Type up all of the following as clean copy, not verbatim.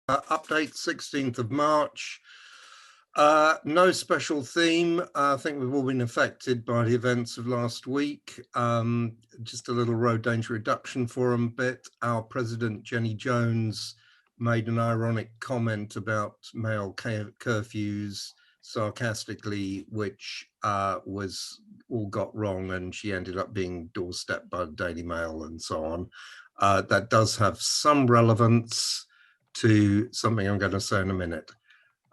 Update 16th of March. No special theme. I think we've all been affected by the events of last week. Just a little road danger reduction forum bit. Our president, Jenny Jones, made an ironic comment about male curfews sarcastically, which was all got wrong, and she ended up being doorstepped by the Daily Mail and so on. That does have some relevance to something I'm going to say in a minute.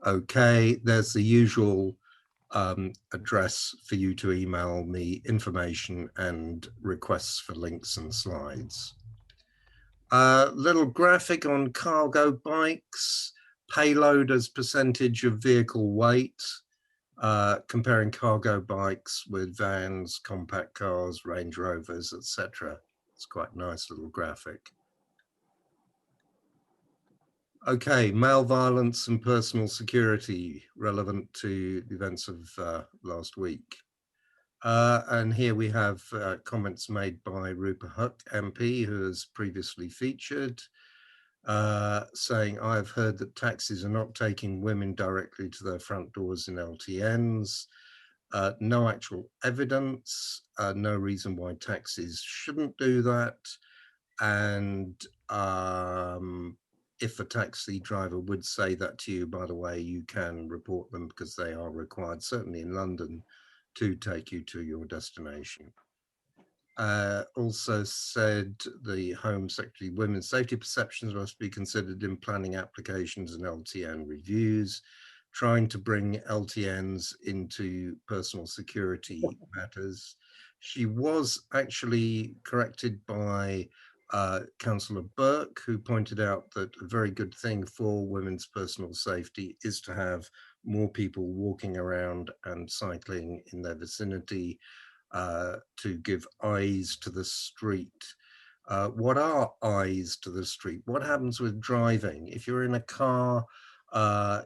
Okay, there's the usual address for you to email me information and requests for links and slides. Little graphic on cargo bikes, payload as percentage of vehicle weight, comparing cargo bikes with vans, compact cars, Range Rovers, etc. It's quite a nice little graphic. Okay, male violence and personal security relevant to the events of last week. And here we have comments made by Rupert Huck, MP, who has previously featured, saying, I've heard that taxis are not taking women directly to their front doors in LTNs. No actual evidence, no reason why taxis shouldn't do that. And if a taxi driver would say that to you, by the way, you can report them because they are required, certainly in London, to take you to your destination. Also said the Home Secretary, women's safety perceptions must be considered in planning applications and LTN reviews, trying to bring LTNs into personal security matters. She was actually corrected by Councillor Burke, who pointed out that a very good thing for women's personal safety is to have more people walking around and cycling in their vicinity to give eyes to the street. What are eyes to the street? What happens with driving? If you're in a car,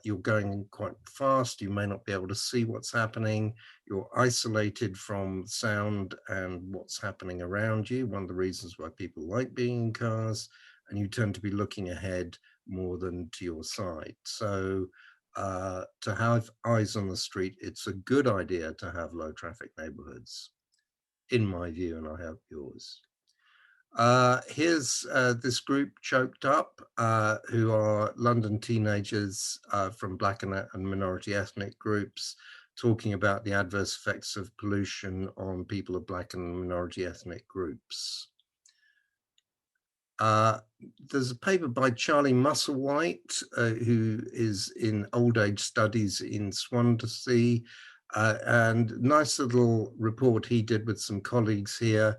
you're going quite fast, you may not be able to see what's happening, you're isolated from sound and what's happening around you, one of the reasons why people like being in cars, and you tend to be looking ahead more than to your side. So to have eyes on the street, it's a good idea to have low traffic neighborhoods, in my view, and I hope yours. Here's this group, Choked Up, who are London teenagers from Black and minority ethnic groups, talking about the adverse effects of pollution on people of Black and minority ethnic groups. There's a paper by Charlie Musselwhite, who is in old age studies in Swansea, and nice little report he did with some colleagues here.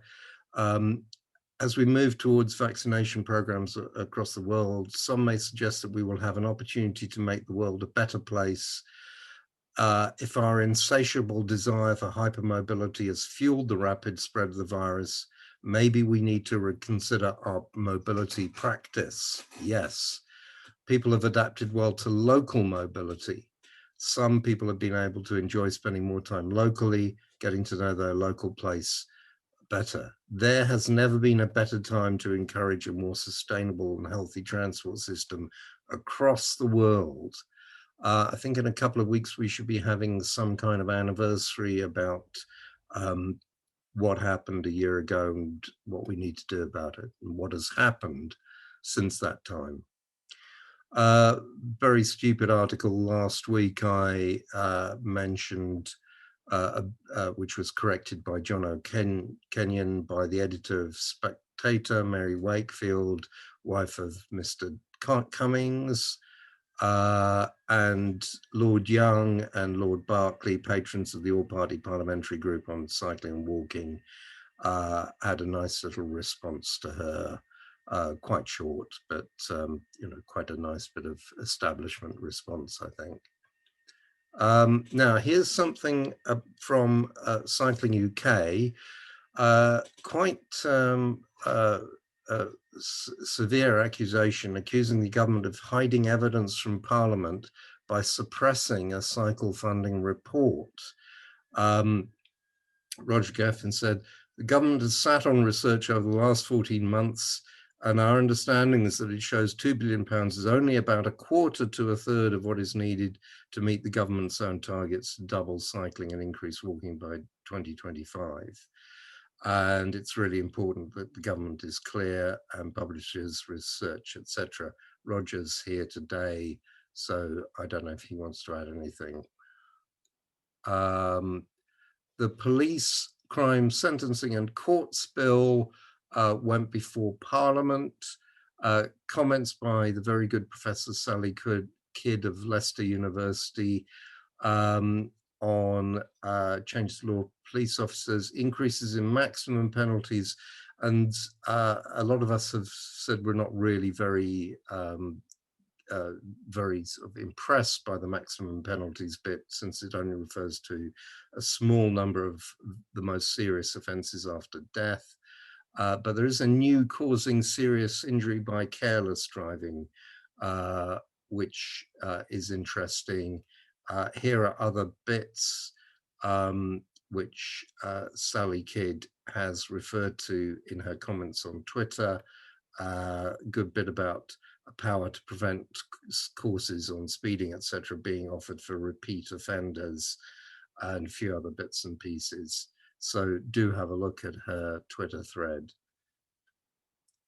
As we move towards vaccination programs across the world, some may suggest that we will have an opportunity to make the world a better place if our insatiable desire for hypermobility has fueled the rapid spread of the virus. Maybe we need to reconsider our mobility practice. Yes, people have adapted well to local mobility. Some people have been able to enjoy spending more time locally, getting to know their local place better. There has never been a better time to encourage a more sustainable and healthy transport system across the world. I think in a couple of weeks we should be having some kind of anniversary about what happened a year ago and what we need to do about it and what has happened since that time. Very stupid article last week I mentioned, which was corrected by John O'Kenyon by the editor of Spectator, Mary Wakefield, wife of Mr. Cummings, and Lord Young and Lord Berkeley, patrons of the All-Party Parliamentary Group on Cycling and Walking, had a nice little response to her. Quite short, but quite a nice bit of establishment response, I think. Now, here's something from Cycling UK, quite severe accusation accusing the government of hiding evidence from Parliament by suppressing a cycle funding report. Roger Gaffin said, the government has sat on research over the last 14 months And our understanding is that it shows £2 billion is only about a quarter to a third of what is needed to meet the government's own targets to double cycling and increase walking by 2025. And it's really important that the government is clear and publishes research, etc. Roger's here today, so I don't know if he wants to add anything. The police crime sentencing and courts bill went before Parliament. Comments by the very good Professor Sally Kidd of Leicester University on changes to law police officers, increases in maximum penalties, and a lot of us have said we're not really very sort of impressed by the maximum penalties bit, since it only refers to a small number of the most serious offences after death. But there is a new causing serious injury by careless driving, which is interesting. Here are other bits which Sally Kidd has referred to in her comments on Twitter. A good bit about a power to prevent courses on speeding, etc., being offered for repeat offenders, and a few other bits and pieces. So do have a look at her Twitter thread.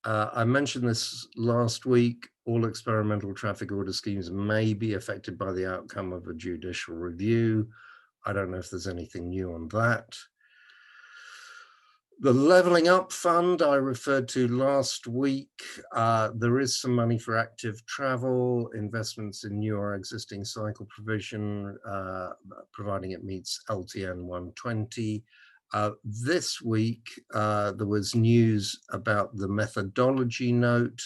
I mentioned this last week. All experimental traffic order schemes may be affected by the outcome of a judicial review. I don't know if there's anything new on that. The Levelling Up Fund I referred to last week. There is some money for active travel, investments in new or existing cycle provision, providing it meets LTN 120. This week, there was news about the methodology note.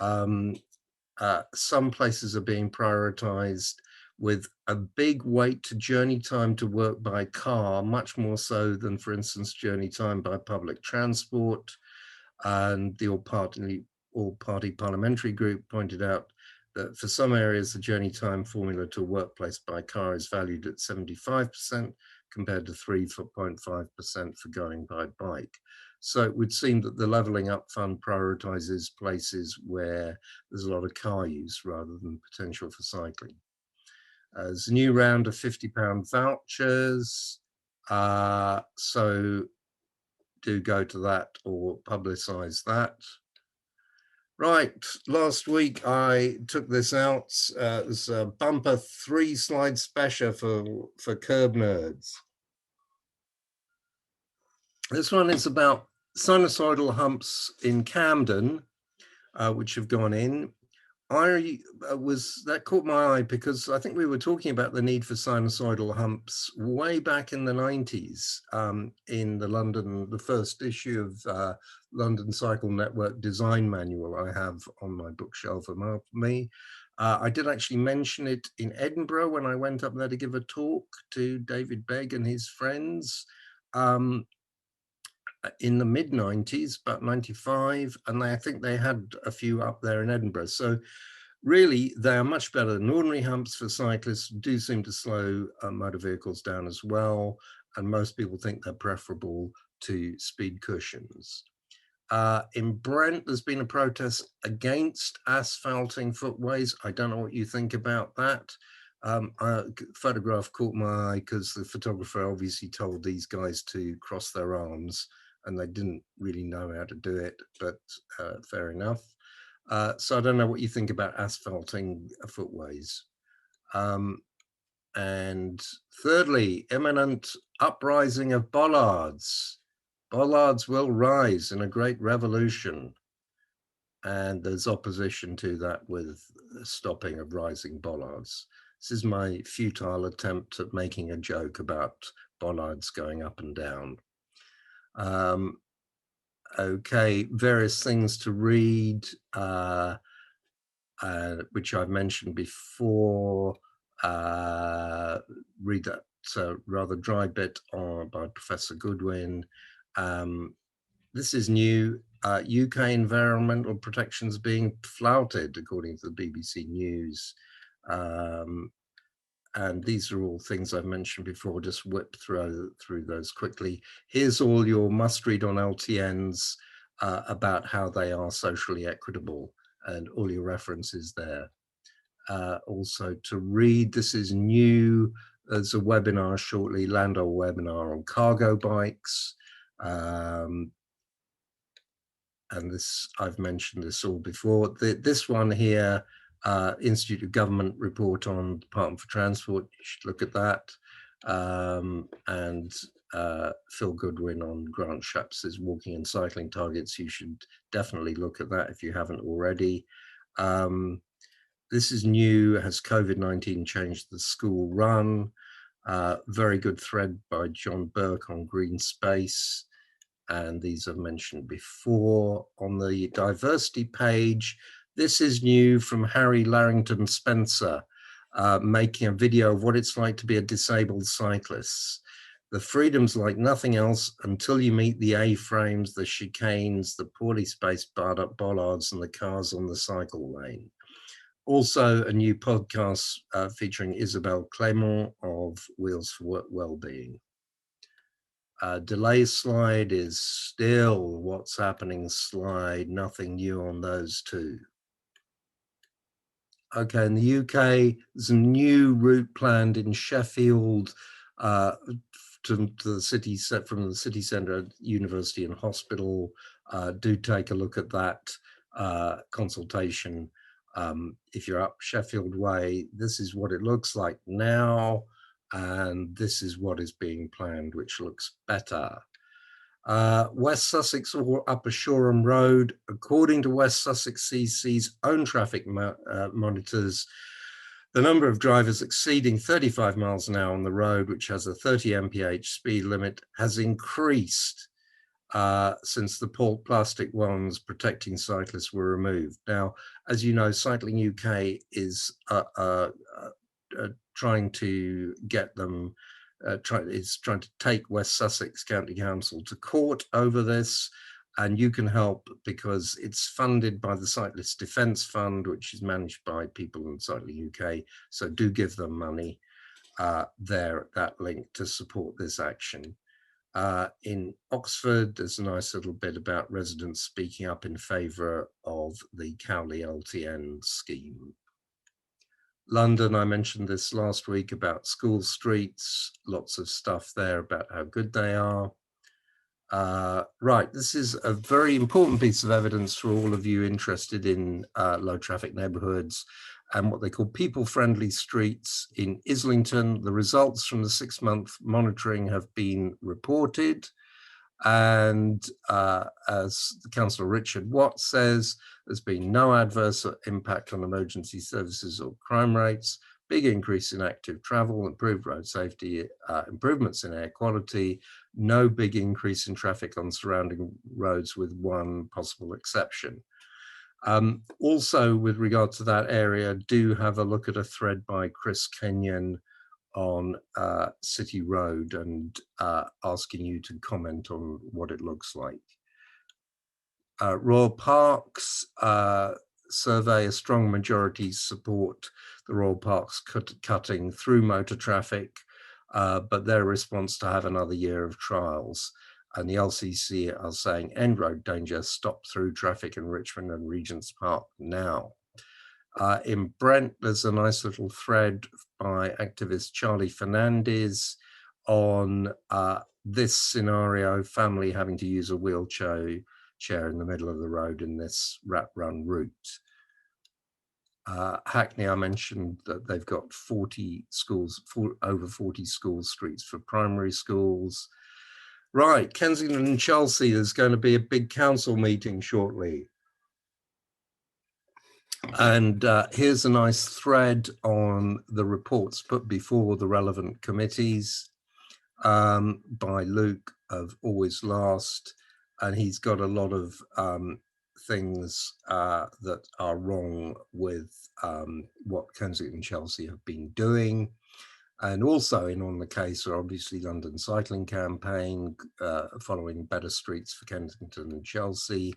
Some places are being prioritized with a big weight to journey time to work by car, much more so than, for instance, journey time by public transport. And the all-party parliamentary group pointed out that for some areas, the journey time formula to a workplace by car is valued at 75% compared to 3.5% for going by bike. So it would seem that the Levelling Up Fund prioritises places where there's a lot of car use rather than potential for cycling. There's a new round of £50 vouchers, so do go to that or publicise that. Right, last week I took this out. It was a bumper 3-slide special for curb nerds. This one is about sinusoidal humps in Camden, which have gone in. That caught my eye because I think we were talking about the need for sinusoidal humps way back in the 90s in the first issue of London Cycle Network Design Manual I have on my bookshelf above me. I did actually mention it in Edinburgh when I went up there to give a talk to David Begg and his friends. In the mid-90s, about 95, and I think they had a few up there in Edinburgh. So really, they are much better than ordinary humps for cyclists, do seem to slow motor vehicles down as well, and most people think they're preferable to speed cushions. In Brent, there's been a protest against asphalting footways. I don't know what you think about that. A photograph caught my eye because the photographer obviously told these guys to cross their arms, and they didn't really know how to do it, but fair enough. So I don't know what you think about asphalting footways. And thirdly, imminent uprising of bollards. Bollards will rise in a great revolution. And there's opposition to that with stopping of rising bollards. This is my futile attempt at making a joke about bollards going up and down. Okay, various things to read, which I've mentioned before. Read that rather dry bit by Professor Goodwin. This is new. UK environmental protections being flouted, according to the BBC News. And these are all things I've mentioned before, just whip through those quickly. Here's all your must read on LTNs. about how they are socially equitable, and all your references there. Also to read, this is new, there's a webinar shortly, Landau webinar on cargo bikes. And this, I've mentioned this all before. This one here, Institute of Government report on Department for Transport, you should look at that. And Phil Goodwin on Grant Shapps's walking and cycling targets. You should definitely look at that if you haven't already. This is new. Has COVID-19 changed the school run? Very good thread by John Burke on green space. And these I've mentioned before. On the diversity page, this is new from Harry Larrington Spencer, making a video of what it's like to be a disabled cyclist. The freedom's like nothing else until you meet the A-frames, the chicanes, the poorly spaced bollards, and the cars on the cycle lane. Also, a new podcast featuring Isabelle Clément of Wheels for Wellbeing. Delay slide is still what's happening slide, nothing new on those two. Okay, in the UK, there's a new route planned in Sheffield to the city, from the city centre, university and hospital. Do take a look at that consultation. If you're up Sheffield Way, this is what it looks like now. And this is what is being planned, which looks better. West Sussex or Upper Shoreham Road, according to West Sussex CC's own traffic monitors, the number of drivers exceeding 35 miles an hour on the road, which has a 30 mph speed limit, has increased since the plastic ones protecting cyclists were removed. Now, as you know, Cycling UK is trying to get them, is trying to take West Sussex County Council to court over this, and you can help because it's funded by the Cyclist Defence Fund, which is managed by people in Cycling UK. So do give them money there at that link to support this action. In Oxford, there's a nice little bit about residents speaking up in favour of the Cowley LTN scheme. London, I mentioned this last week about school streets, lots of stuff there about how good they are. Right, this is a very important piece of evidence for all of you interested in low traffic neighbourhoods and what they call people-friendly streets in Islington. The results from the 6-month monitoring have been reported. And as Councillor Richard Watt says, there's been no adverse impact on emergency services or crime rates, big increase in active travel, improved road safety, improvements in air quality, no big increase in traffic on surrounding roads with one possible exception. Also, with regard to that area, do have a look at a thread by Chris Kenyon on City Road and asking you to comment on what it looks like. Royal Parks survey, a strong majority support the Royal Parks cutting through motor traffic, but their response to have another year of trials. And the LCC are saying end road danger, stop through traffic in Richmond and Regent's Park now. In Brent, there's a nice little thread by activist Charlie Fernandez on this scenario, family having to use a wheelchair in the middle of the road in this rat run route. Hackney, I mentioned that they've got 40 schools, over 40 school streets for primary schools. Right, Kensington and Chelsea, there's going to be a big council meeting shortly. And here's a nice thread on the reports put before the relevant committees by Luke of Always Last. And he's got a lot of things that are wrong with what Kensington and Chelsea have been doing. And also in on the case are obviously London Cycling Campaign, following better streets for Kensington and Chelsea.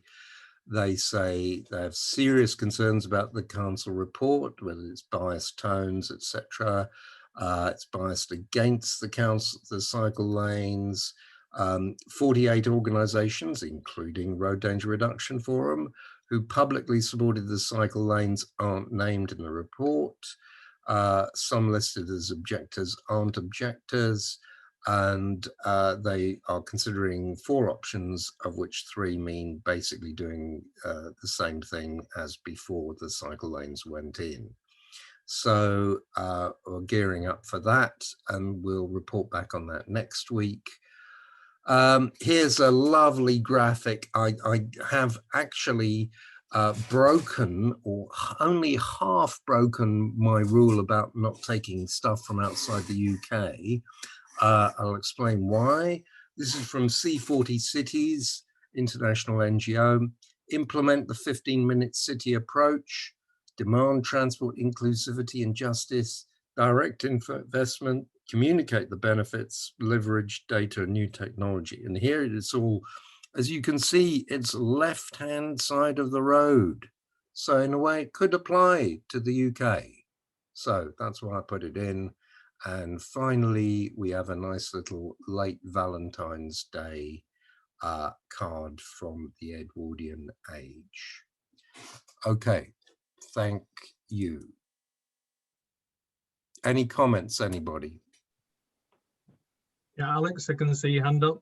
They say they have serious concerns about the council report, whether it's biased tones, etc. It's biased against the council, the cycle lanes. 48 organisations, including Road Danger Reduction Forum, who publicly supported the cycle lanes aren't named in the report. Some listed as objectors aren't objectors, and they are considering 4 options, of which 3 mean basically doing the same thing as before the cycle lanes went in. So we're gearing up for that, and we'll report back on that next week. Here's a lovely graphic. I have actually broken, or only half broken, my rule about not taking stuff from outside the UK. I'll explain why. This is from C40 Cities, international NGO. Implement the 15-minute city approach. Demand transport inclusivity and justice. Direct investment. Communicate the benefits. Leverage data and new technology. And here it is all, as you can see, it's left-hand side of the road. So in a way, it could apply to the UK. So that's why I put it in. And finally, we have a nice little late Valentine's Day card from the Edwardian age. Okay, thank you. Any comments, anybody? Yeah, Alex, I can see your hand up.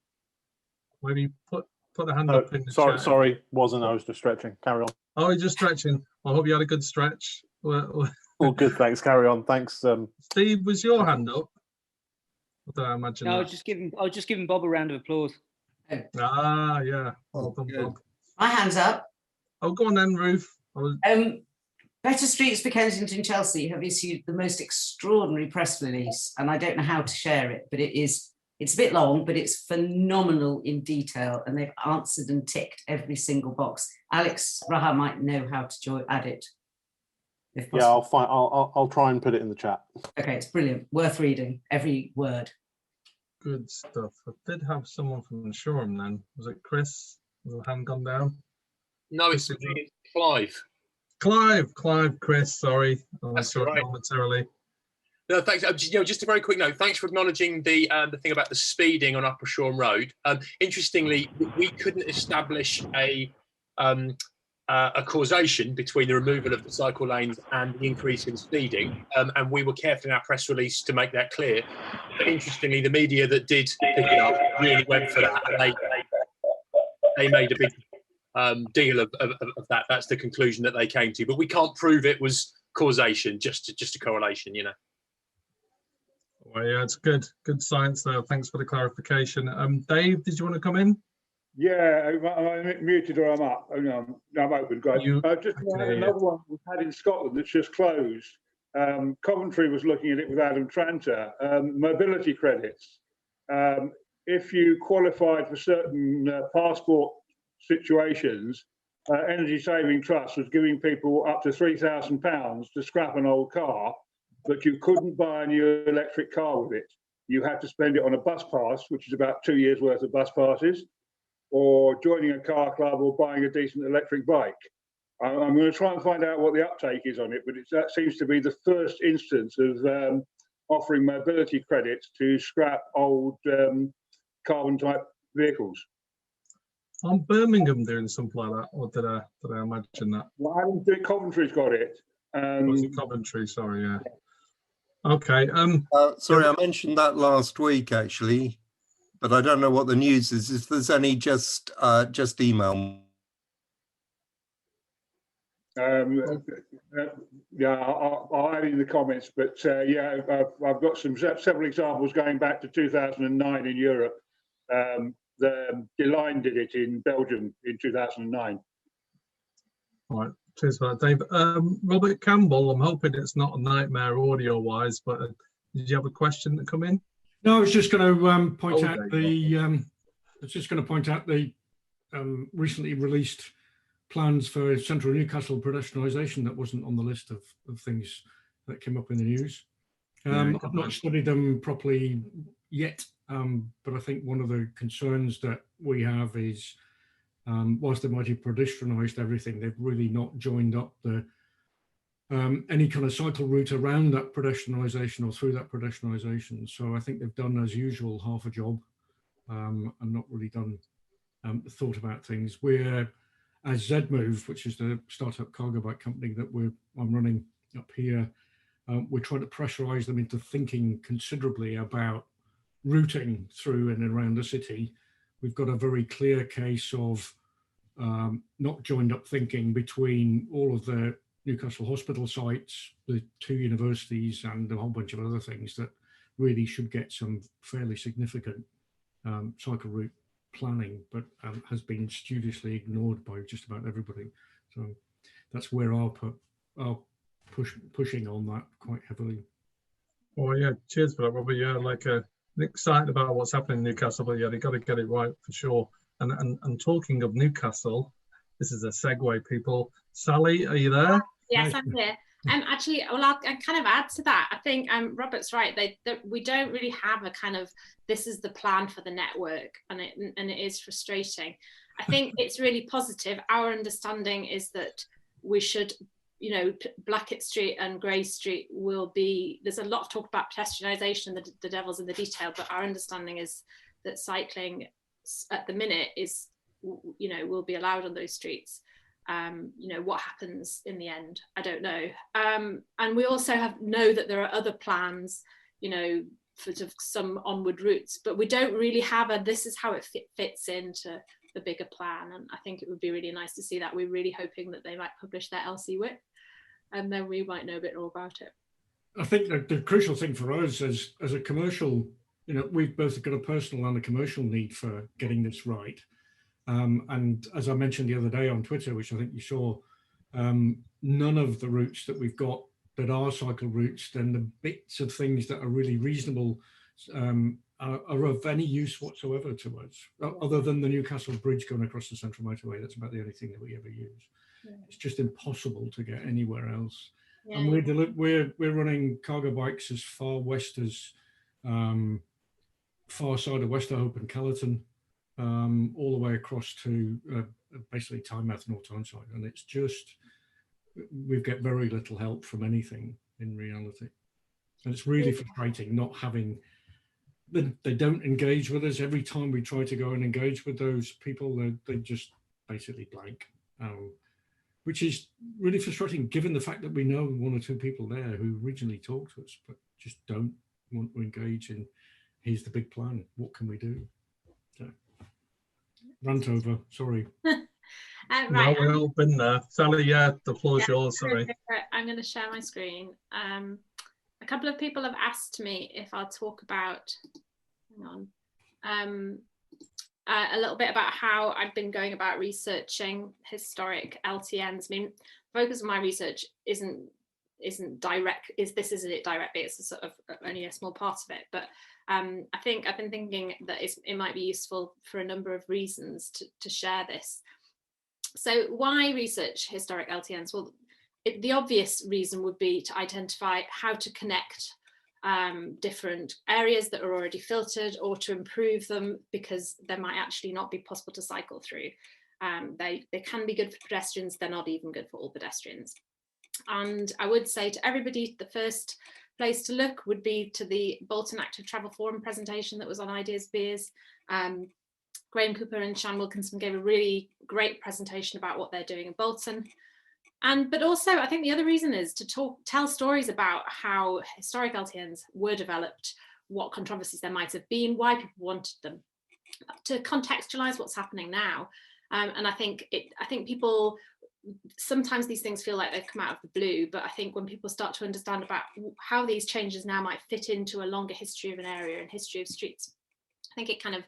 Maybe put the hand up in the chat. Sorry, wasn't. I was just stretching. Carry on. Oh, you're just stretching. I hope you had a good stretch. All good, thanks. Carry on. Thanks. Steve, was your hand up? What did I imagine? No, I was just giving Bob a round of applause. Ah, yeah. Well done, Bob. My hand's up. Oh, go on then, Ruth. Better Streets for Kensington Chelsea have issued the most extraordinary press release, and I don't know how to share it, but it's a bit long, but it's phenomenal in detail, and they've answered and ticked every single box. Alex Raha might know how to add it. Yeah, I'll try and put it in the chat. Okay, it's brilliant. Worth reading, every word. Good stuff. I did have someone from Shoreham then. Was it Chris? Was the hand gone down? No, it's Clive. Clive, Chris, sorry. I saw it right. momentarily. No, thanks. Just a very quick note. Thanks for acknowledging the thing about the speeding on Upper Shoreham Road. Interestingly, we couldn't establish a causation between the removal of the cycle lanes and the increase in speeding, and we were careful in our press release to make that clear. But interestingly, the media that did pick it up really went for that, and they made a big deal of that. That's the conclusion that they came to, but we can't prove it was causation, just a correlation, you know. Well, yeah, it's good science there. Thanks for the clarification. Dave, did you want to come in? Yeah, I'm muted or I'm up. Oh, no, I'm open, guys. Just another one we've had in Scotland that's just closed. Coventry was looking at it with Adam Tranter. Mobility credits. If you qualified for certain passport situations, Energy Saving Trust was giving people up to £3,000 to scrap an old car, but you couldn't buy a new electric car with it. You had to spend it on a bus pass, which is about 2 years worth of bus passes, or joining a car club or buying a decent electric bike. I'm going to try and find out what the uptake is on it, but that seems to be the first instance of offering mobility credits to scrap old carbon type vehicles. On Birmingham doing something like that, or did I imagine that? Well, I don't think Coventry's got it. Was it Coventry? Sorry, yeah. Okay. Sorry, I mentioned that last week actually, but I don't know what the news is. If there's any, just email. Yeah, I'll add in the comments, but yeah, I've got several examples going back to 2009 in Europe. The Line did it in Belgium in 2009. All right, cheers for that, Dave. Robert Campbell, I'm hoping it's not a nightmare audio-wise, but did you have a question that come in? No, I was just going to point out the recently released plans for central Newcastle pedestrianisation that wasn't on the list of things that came up in the news. I've not studied them properly yet, but I think one of the concerns that we have is whilst they might have pedestrianised everything, they've really not joined up the any kind of cycle route around that pedestrianisation or through that pedestrianisation. So I think they've done, as usual, half a job. and not really done thought about things. We're, as ZMove, which is the startup cargo bike company that I'm running up here, we're trying to pressurize them into thinking considerably about routing through and around the city. We've got a very clear case of not joined up thinking between all of the Newcastle hospital sites, the 2 universities, and a whole bunch of other things that really should get some fairly significant cycle route planning, but has been studiously ignored by just about everybody. So that's where I'll pushing on that quite heavily. Oh yeah, cheers for that, Robert. Yeah, like excited about what's happening in Newcastle, but yeah, they got to get it right for sure. And talking of Newcastle, this is a segue, people. Sally, are you there? Yes, I'm here. Actually, well, I'll kind of add to that. I think Robert's right. We don't really have a kind of, this is the plan for the network, and it is frustrating. I think it's really positive. Our understanding is that we should, you know, Blackett Street and Grey Street will be, there's a lot of talk about pedestrianisation, the devil's in the detail, but our understanding is that cycling at the minute is, you know, will be allowed on those streets. You know, what happens in the end, I don't know. And we also know that there are other plans, you know, for some onward routes, but we don't really have this is how it fits into the bigger plan. And I think it would be really nice to see that. We're really hoping that they might publish their LC WIP, and then we might know a bit more about it. I think the crucial thing for us as a commercial, you know, we've both got a personal and a commercial need for getting this right. And as I mentioned the other day on Twitter, which I think you saw, none of the routes that we've got that are cycle routes, then the bits of things that are really reasonable are of any use whatsoever to us, other than the Newcastle Bridge going across the Central Motorway. That's about the only thing that we ever use. Yeah. It's just impossible to get anywhere else. Yeah. And we're running cargo bikes as far west as far side of Westerhope and Callerton, all the way across to basically Tynemouth, North Tyneside, and it's just, we get very little help from anything in reality, and it's really frustrating not having. They don't engage with us. Every time we try to go and engage with those people, they just basically blank, which is really frustrating given the fact that we know 1 or 2 people there who originally talked to us, but just don't want to engage in, here's the big plan, what can we do? So, rant over, sorry. Right. No, we've all been there. Sally, yeah, the floor's yours, sorry. I'm going to share my screen. A couple of people have asked me if I'll talk about, hang on, a little bit about how I've been going about researching historic LTNs. I mean, the focus of my research isn't direct, this isn't it directly, it's a sort of only a small part of it, but I think I've been thinking that it might be useful for a number of reasons to share this. So why research historic LTNs? Well, the obvious reason would be to identify how to connect different areas that are already filtered, or to improve them because they might actually not be possible to cycle through. They can be good for pedestrians, they're not even good for all pedestrians. And I would say to everybody, the first place to look would be to the Bolton Active Travel Forum presentation that was on Ideas Beers. Graham Cooper and Shan Wilkinson gave a really great presentation about what they're doing in Bolton. But also, I think the other reason is to tell stories about how historic LTNs were developed, what controversies there might have been, why people wanted them, to contextualize what's happening now. And I think people, sometimes these things feel like they've come out of the blue, but I think when people start to understand about how these changes now might fit into a longer history of an area and history of streets, I think it kind of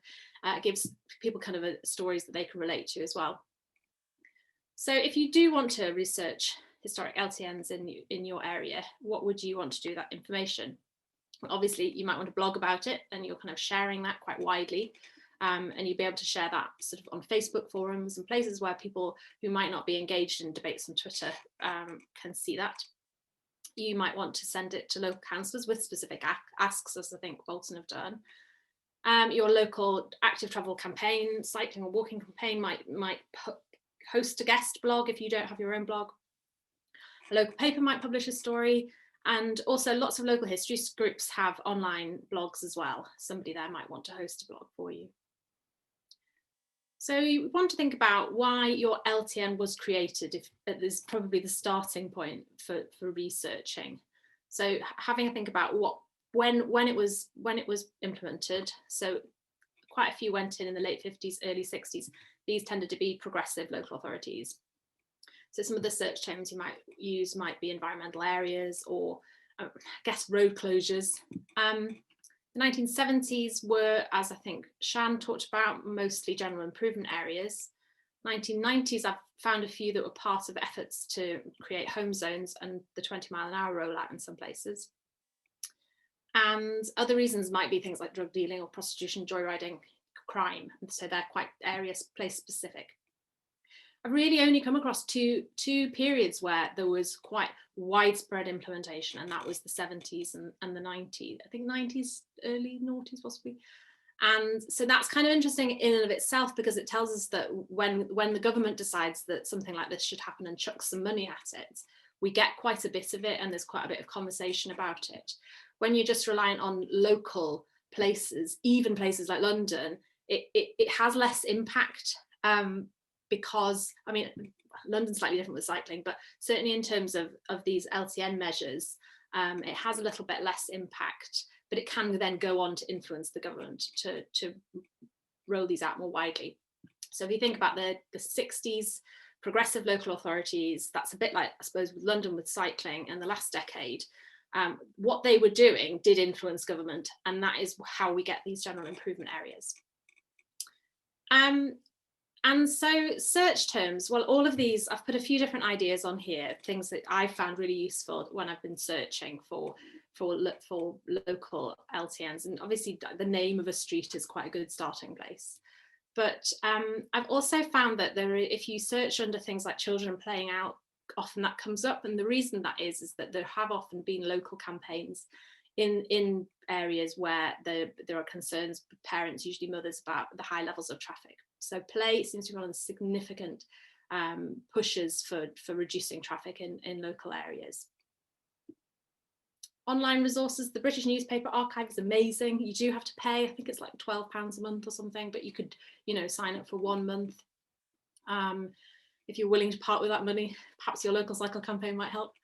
gives people kind of stories that they can relate to as well. So if you do want to research historic LTNs in your area, what would you want to do with that information? Well, obviously, you might want to blog about it, and you're kind of sharing that quite widely. And you'll be able to share that sort of on Facebook forums and places where people who might not be engaged in debates on Twitter can see that. You might want to send it to local councillors with specific asks, as I think Bolton have done. Your local active travel campaign, cycling or walking campaign might host a guest blog if you don't have your own blog. A local paper might publish a story, and also lots of local history groups have online blogs as well. Somebody there might want to host a blog for you. So you want to think about why your LTN was created, if there's probably the starting point for researching. So having a think about when it was implemented. So quite a few went in the late 50s, early 60s. These tended to be progressive local authorities. So some of the search terms you might use might be environmental areas or I guess road closures. The 1970s were, as I think Shan talked about, mostly general improvement areas. 1990s, I've found a few that were part of efforts to create home zones and the 20-mile-an-hour rollout in some places. And other reasons might be things like drug dealing or prostitution, joyriding, crime. And so they're quite area place specific. I've really only come across two periods where there was quite widespread implementation, and that was the 70s and the 90s. I think 90s, early noughties possibly. And so that's kind of interesting in and of itself, because it tells us that when the government decides that something like this should happen and chucks some money at it, we get quite a bit of it, and there's quite a bit of conversation about it. When you're just reliant on local places, even places like London, it has less impact. Because, I mean, London's slightly different with cycling, but certainly in terms of these LTN measures, it has a little bit less impact, but it can then go on to influence the government to roll these out more widely. So if you think about the 60s, progressive local authorities, that's a bit like, I suppose, with London with cycling and the last decade, what they were doing did influence government, and that is how we get these general improvement areas. And so search terms, well, all of these, I've put a few different ideas on here, things that I found really useful when I've been searching for local LTNs. And obviously the name of a street is quite a good starting place. But I've also found that if you search under things like children playing out, often that comes up. And the reason that is that there have often been local campaigns in areas where there are concerns, parents, usually mothers, about the high levels of traffic. So play seems to be one of the significant pushes for reducing traffic in local areas. Online resources, the British Newspaper Archive is amazing. You do have to pay, I think it's like £12 a month or something, but you could, sign up for 1 month. If you're willing to part with that money, perhaps your local cycle campaign might help.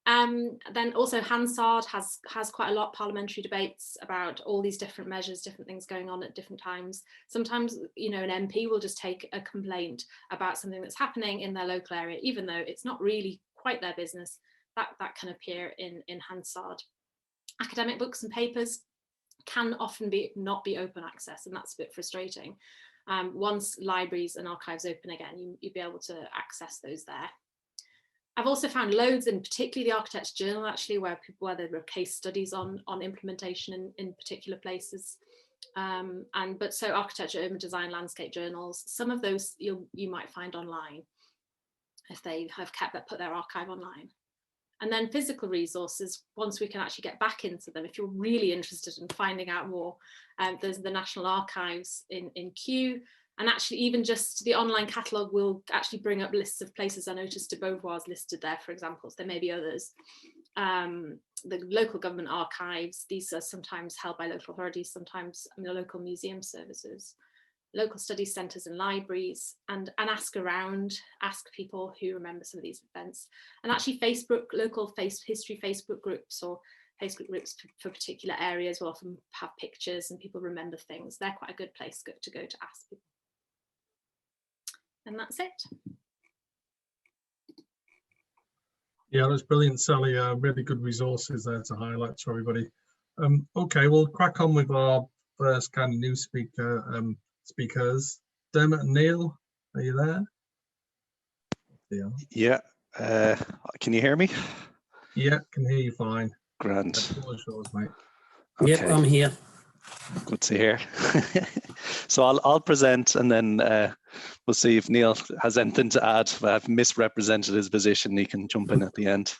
Then also Hansard has quite a lot of parliamentary debates about all these different measures, different things going on at different times. Sometimes, an MP will just take a complaint about something that's happening in their local area, even though it's not really quite their business. That can appear in Hansard. Academic books and papers can often not be open access, and that's a bit frustrating. Once libraries and archives open again, you'd be able to access those there. I've also found loads, in particularly the Architects Journal, actually, where there were case studies on implementation in particular places. But so architecture, urban design, landscape journals, some of those you might find online if they have put their archive online. And then physical resources, once we can actually get back into them, if you're really interested in finding out more, there's the National Archives in Kew. And actually, even just the online catalogue will actually bring up lists of places. I noticed de Beauvoir's listed there, for example. So there may be others. The local government archives, these are sometimes held by local authorities, sometimes the local museum services, local studies centres and libraries, and ask around, ask people who remember some of these events. And actually local history Facebook groups or Facebook groups for particular areas will often have pictures and people remember things. They're quite a good place to go to ask people. And that's it. Yeah, that's brilliant, Sally. Really good resources there to highlight to everybody. Okay, we'll crack on with our first kind of new speakers. Dermot and Neil, are you there? Yeah. Can you hear me? Yeah, can hear you fine. Grand. Yours, mate. Okay. Yep, I'm here. Good to hear. So I'll present, and then we'll see if Neil has anything to add. If I've misrepresented his position, he can jump in at the end.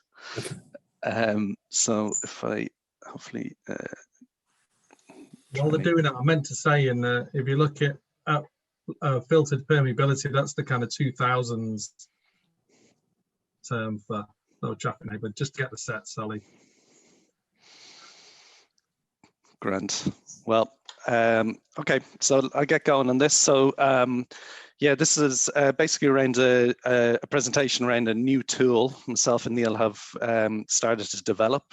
So if I hopefully while they're doing that, I meant to say, if you look at filtered permeability, that's the kind of 2000s term for low traffic neighbourhood. Just to get the set, Sally. Grand. Well, Okay, so I'll get going on this. So yeah, this is basically around a presentation around a new tool myself and Neil have started to develop,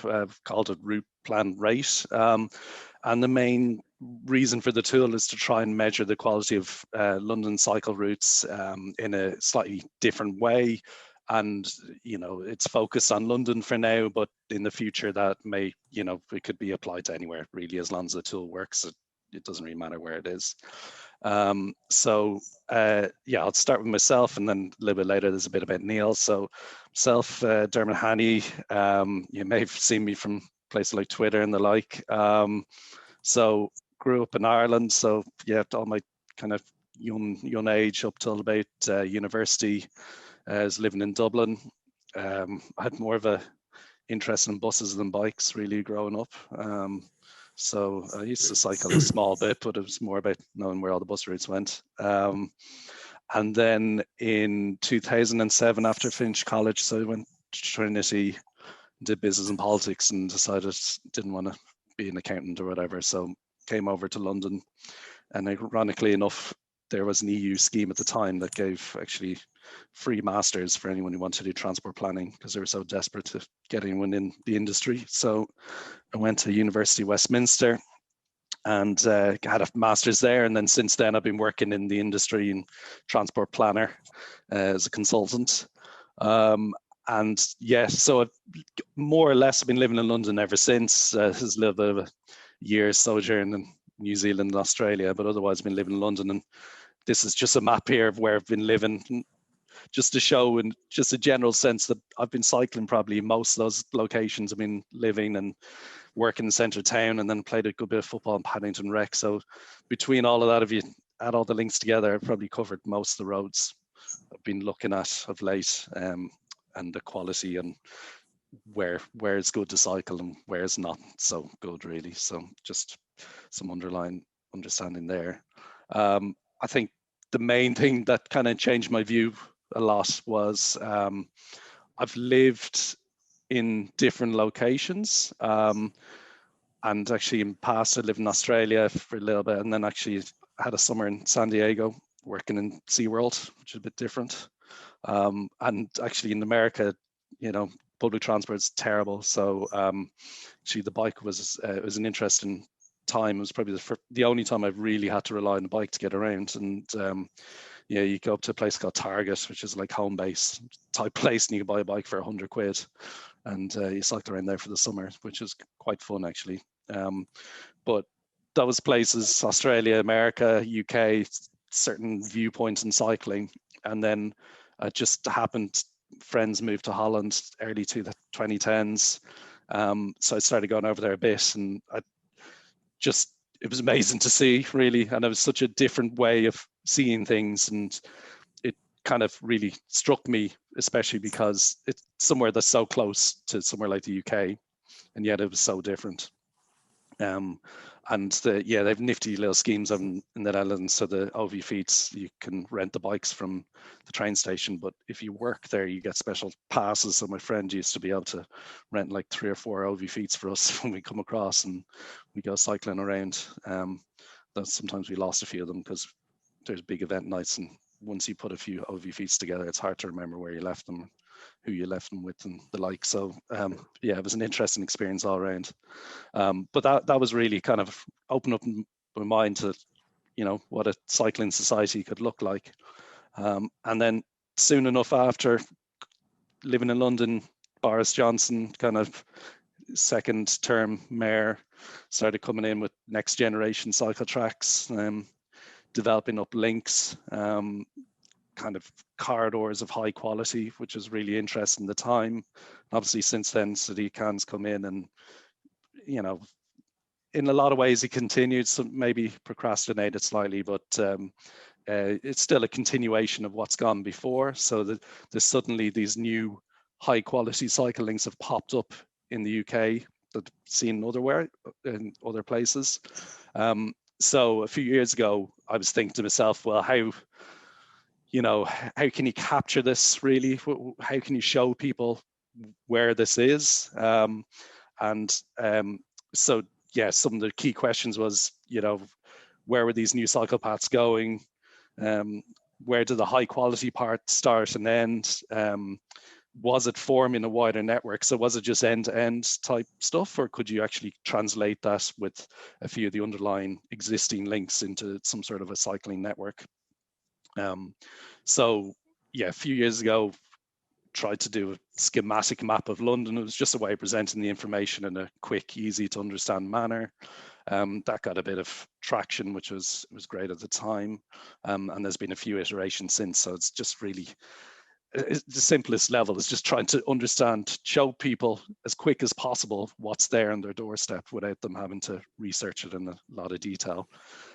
called it Route Plan Rate. And the main reason for the tool is to try and measure the quality of London cycle routes in a slightly different way. And, you know, it's focused on London for now, but in the future that may, you know, it could be applied to anywhere really, as long as the tool works. It doesn't really matter where it is. Yeah, I'll start with myself, and then a little bit later there's a bit about Neil. So myself, Dermot Hanney, you may have seen me from places like Twitter and the like. So grew up in Ireland, so yeah, all my kind of young age up till about university, I was living in Dublin. I had more of a interest in buses than bikes really growing up. So I used to cycle a small bit, but it was more about knowing where all the bus routes went. And then in 2007, after I finished college, so I went to Trinity, did business and politics, and decided didn't want to be an accountant or whatever. So came over to London, and ironically enough, there was an EU scheme at the time that gave actually free masters for anyone who wanted to do transport planning, because they were so desperate to get anyone in the industry. So I went to University of Westminster and had a master's there. And then since then, I've been working in the industry and transport planner as a consultant. And yeah, so I've more or less been living in London ever since. This is a little bit of a year's sojourn in New Zealand and Australia, but otherwise I've been living in London. And this is just a map here of where I've been living, just to show in just a general sense that I've been cycling probably in most of those locations. I've been living and working in centre town, and then played a good bit of football in Paddington Rec. So between all of that, if you add all the links together, I've probably covered most of the roads I've been looking at of late, and the quality and where it's good to cycle and where it's not so good really. So just some underlying understanding there. I think the main thing that kind of changed my view a lot was I've lived in different locations, and actually in the past I lived in Australia for a little bit, and then actually had a summer in San Diego working in SeaWorld, which is a bit different. And actually in America, you know, public transport is terrible. So actually the bike was it was an interesting time. It was probably the only time I've really had to rely on the bike to get around. And yeah, you go up to a place called Target, which is like home base type place, and you can buy a bike for £100, and you cycle around there for the summer, which is quite fun actually. But those places, Australia, America, UK, certain viewpoints in cycling, and then just happened, friends moved to Holland early to the 2010s. So I started going over there a bit, and it was amazing to see really. And it was such a different way of seeing things. And it kind of really struck me, especially because it's somewhere that's so close to somewhere like the UK, and yet it was so different. And yeah, they've nifty little schemes in the Netherlands. So the OV feeds, you can rent the bikes from the train station, but if you work there, you get special passes. So my friend used to be able to rent like 3 or 4 OV feeds for us when we come across, and we go cycling around. That sometimes we lost a few of them because there's big event nights, and once you put a few OV feeds together, it's hard to remember where you left them, who you left them with, and the like. So yeah, it was an interesting experience all around. But that was really kind of opened up my mind to, you know, what a cycling society could look like. And then soon enough after, living in London, Boris Johnson, kind of second term mayor, started coming in with next generation cycle tracks, developing up links, kind of corridors of high quality, which was really interesting at the time. Obviously since then, Sadiq Khan's come in, and, you know, in a lot of ways he continued, so maybe procrastinated slightly, but it's still a continuation of what's gone before. So there's suddenly these new high quality cycle links have popped up in the UK that I've seen in other places. So a few years ago, I was thinking to myself, well, how can you capture this really? How can you show people where this is? So yeah, some of the key questions was, you know, where were these new cycle paths going? Where did the high quality part start and end? Was it forming a wider network? So was it just end-to-end type stuff, or could you actually translate that with a few of the underlying existing links into some sort of a cycling network? So yeah, a few years ago, tried to do a schematic map of London. It was just a way of presenting the information in a quick, easy to understand manner. That got a bit of traction, which was great at the time. And there's been a few iterations since, so it's just really, the simplest level is just trying to understand, show people as quick as possible what's there on their doorstep without them having to research it in a lot of detail.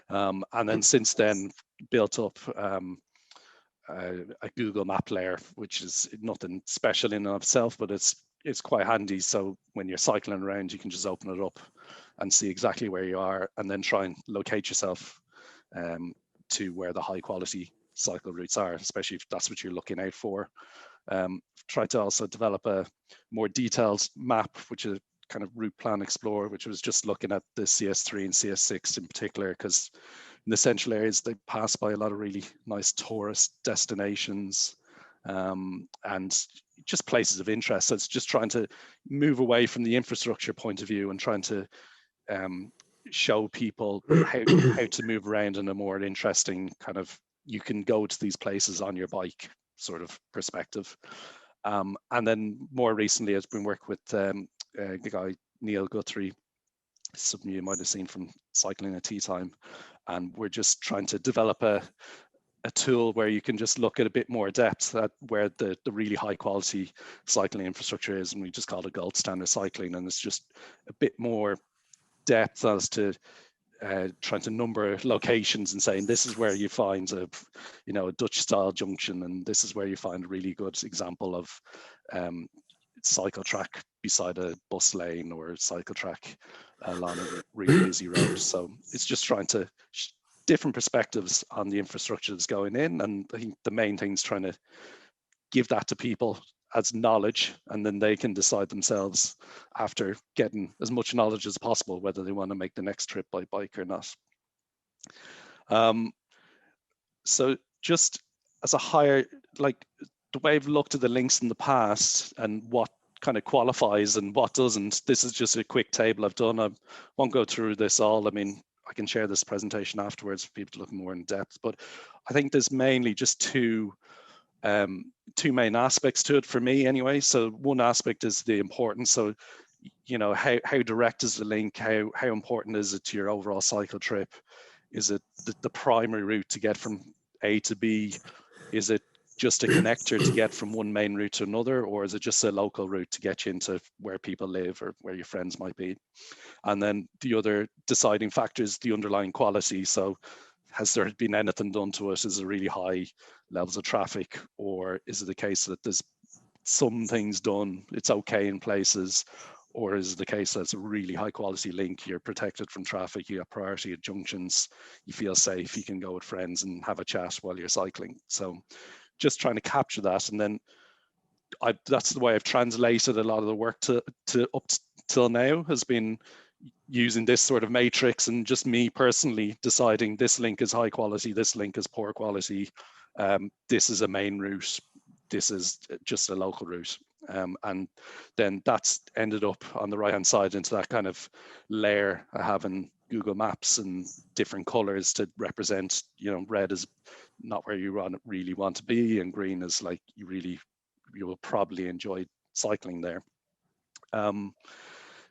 And then since then, built up a Google map layer, which is nothing special in and of itself, but it's quite handy. So when you're cycling around, you can just open it up and see exactly where you are, and then try and locate yourself to where the high quality cycle routes are, especially if that's what you're looking out for. Try to also develop a more detailed map, which is kind of route plan explorer, which was just looking at the CS3 and CS6 in particular, because in the central areas, they pass by a lot of really nice tourist destinations and just places of interest. So it's just trying to move away from the infrastructure point of view and trying to show people how to move around in a more interesting kind of, you can go to these places on your bike sort of perspective. And then more recently, I've been working with the guy, Neil Guthrie, something you might have seen from Cycling at Tea Time. And we're just trying to develop a tool where you can just look at a bit more depth at where the really high quality cycling infrastructure is. And we just call it gold standard cycling. And it's just a bit more depth as to trying to number locations and saying, this is where you find a Dutch style junction, and this is where you find a really good example of cycle track beside a bus lane, or cycle track along a really busy road. So it's just trying to different perspectives on the infrastructure that's going in, and I think the main thing is trying to give that to people as knowledge, and then they can decide themselves after getting as much knowledge as possible whether they want to make the next trip by bike or not. So just as a higher, like the way I've looked at the links in the past and what kind of qualifies and what doesn't, this is just a quick table I've done. I won't go through this all. I mean, I can share this presentation afterwards for people to look more in depth, but I think there's mainly just two main aspects to it for me anyway. So one aspect is the importance. So, you know, how direct is the link? How important is it to your overall cycle trip? Is it the primary route to get from A to B? Is it just a connector to get from one main route to another, or is it just a local route to get you into where people live or where your friends might be? And then the other deciding factor is the underlying quality. So has there been anything done to it? Is it really high levels of traffic, or is it the case that there's some things done, it's okay in places, or is it the case that it's a really high quality link, you're protected from traffic, you have priority at junctions, you feel safe, you can go with friends and have a chat while you're cycling? So just trying to capture that. And then that's the way I've translated a lot of the work to up till now, has been using this sort of matrix, and just me personally deciding this link is high quality, this link is poor quality, this is a main route, this is just a local route. And then that's ended up on the right hand side into that kind of layer I have in Google Maps and different colors to represent, you know, red is not where you really want to be, and green is like you will probably enjoy cycling there.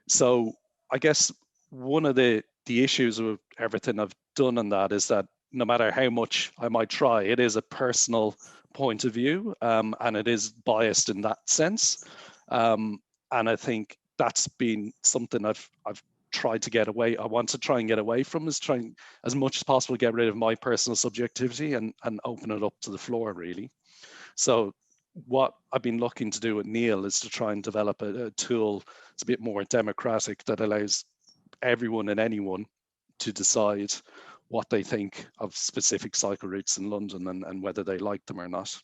So I guess one of the issues with everything I've done on that is that no matter how much I might try, it is a personal point of view, and it is biased in that sense. And I think that's been something I've tried to get away. I want to try and get away from, is trying as much as possible to get rid of my personal subjectivity and open it up to the floor, really. So what I've been looking to do with Neil is to try and develop a tool that's a bit more democratic, that allows everyone and anyone to decide what they think of specific cycle routes in London and whether they like them or not.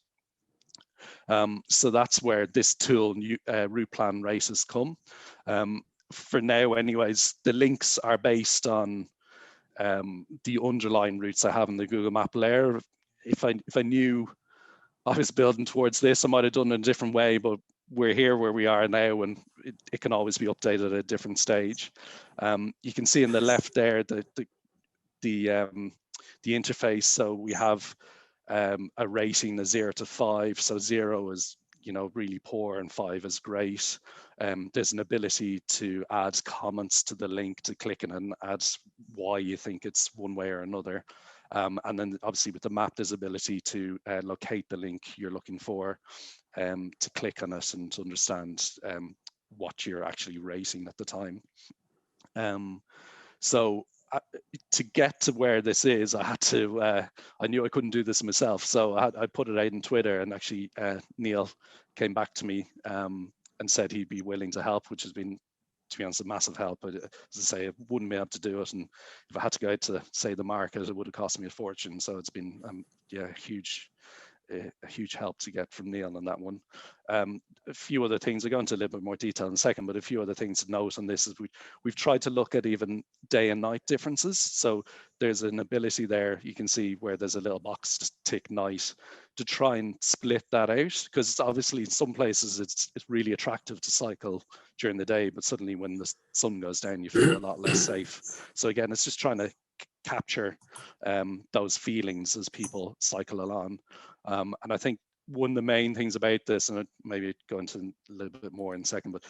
So that's where this tool, route plan races, come. for now anyways, the links are based on the underlying routes I have in the Google Map layer. If I knew I was building towards this, I might have done it in a different way, but we're here where we are now, and it can always be updated at a different stage. You can see in the left there the interface. So we have a rating of 0 to 5. So 0 is, you know, really poor and 5 is great. There's an ability to add comments to the link, to click in and add why you think it's one way or another. And then obviously with the map, there's ability to locate the link you're looking for, to click on it and to understand what you're actually rating at the time. So to get to where this is, I had to, I knew I couldn't do this myself. So I put it out on Twitter, and actually Neil came back to me and said he'd be willing to help, which has been, to be honest, a massive help. But as I say, I wouldn't be able to do it. And if I had to go out to, say, the market, it would have cost me a fortune. So it's been, yeah, a huge help to get from Neil on that one. A few other things, I'll go into a little bit more detail in a second, but a few other things to note on this is we've tried to look at even day and night differences. So there's an ability there, you can see where there's a little box to tick night, to try and split that out, because obviously in some places it's really attractive to cycle during the day, but suddenly when the sun goes down, you feel a lot less safe. So again, it's just trying to capture those feelings as people cycle along. And I think one of the main things about this, and I'll maybe go into a little bit more in a second, but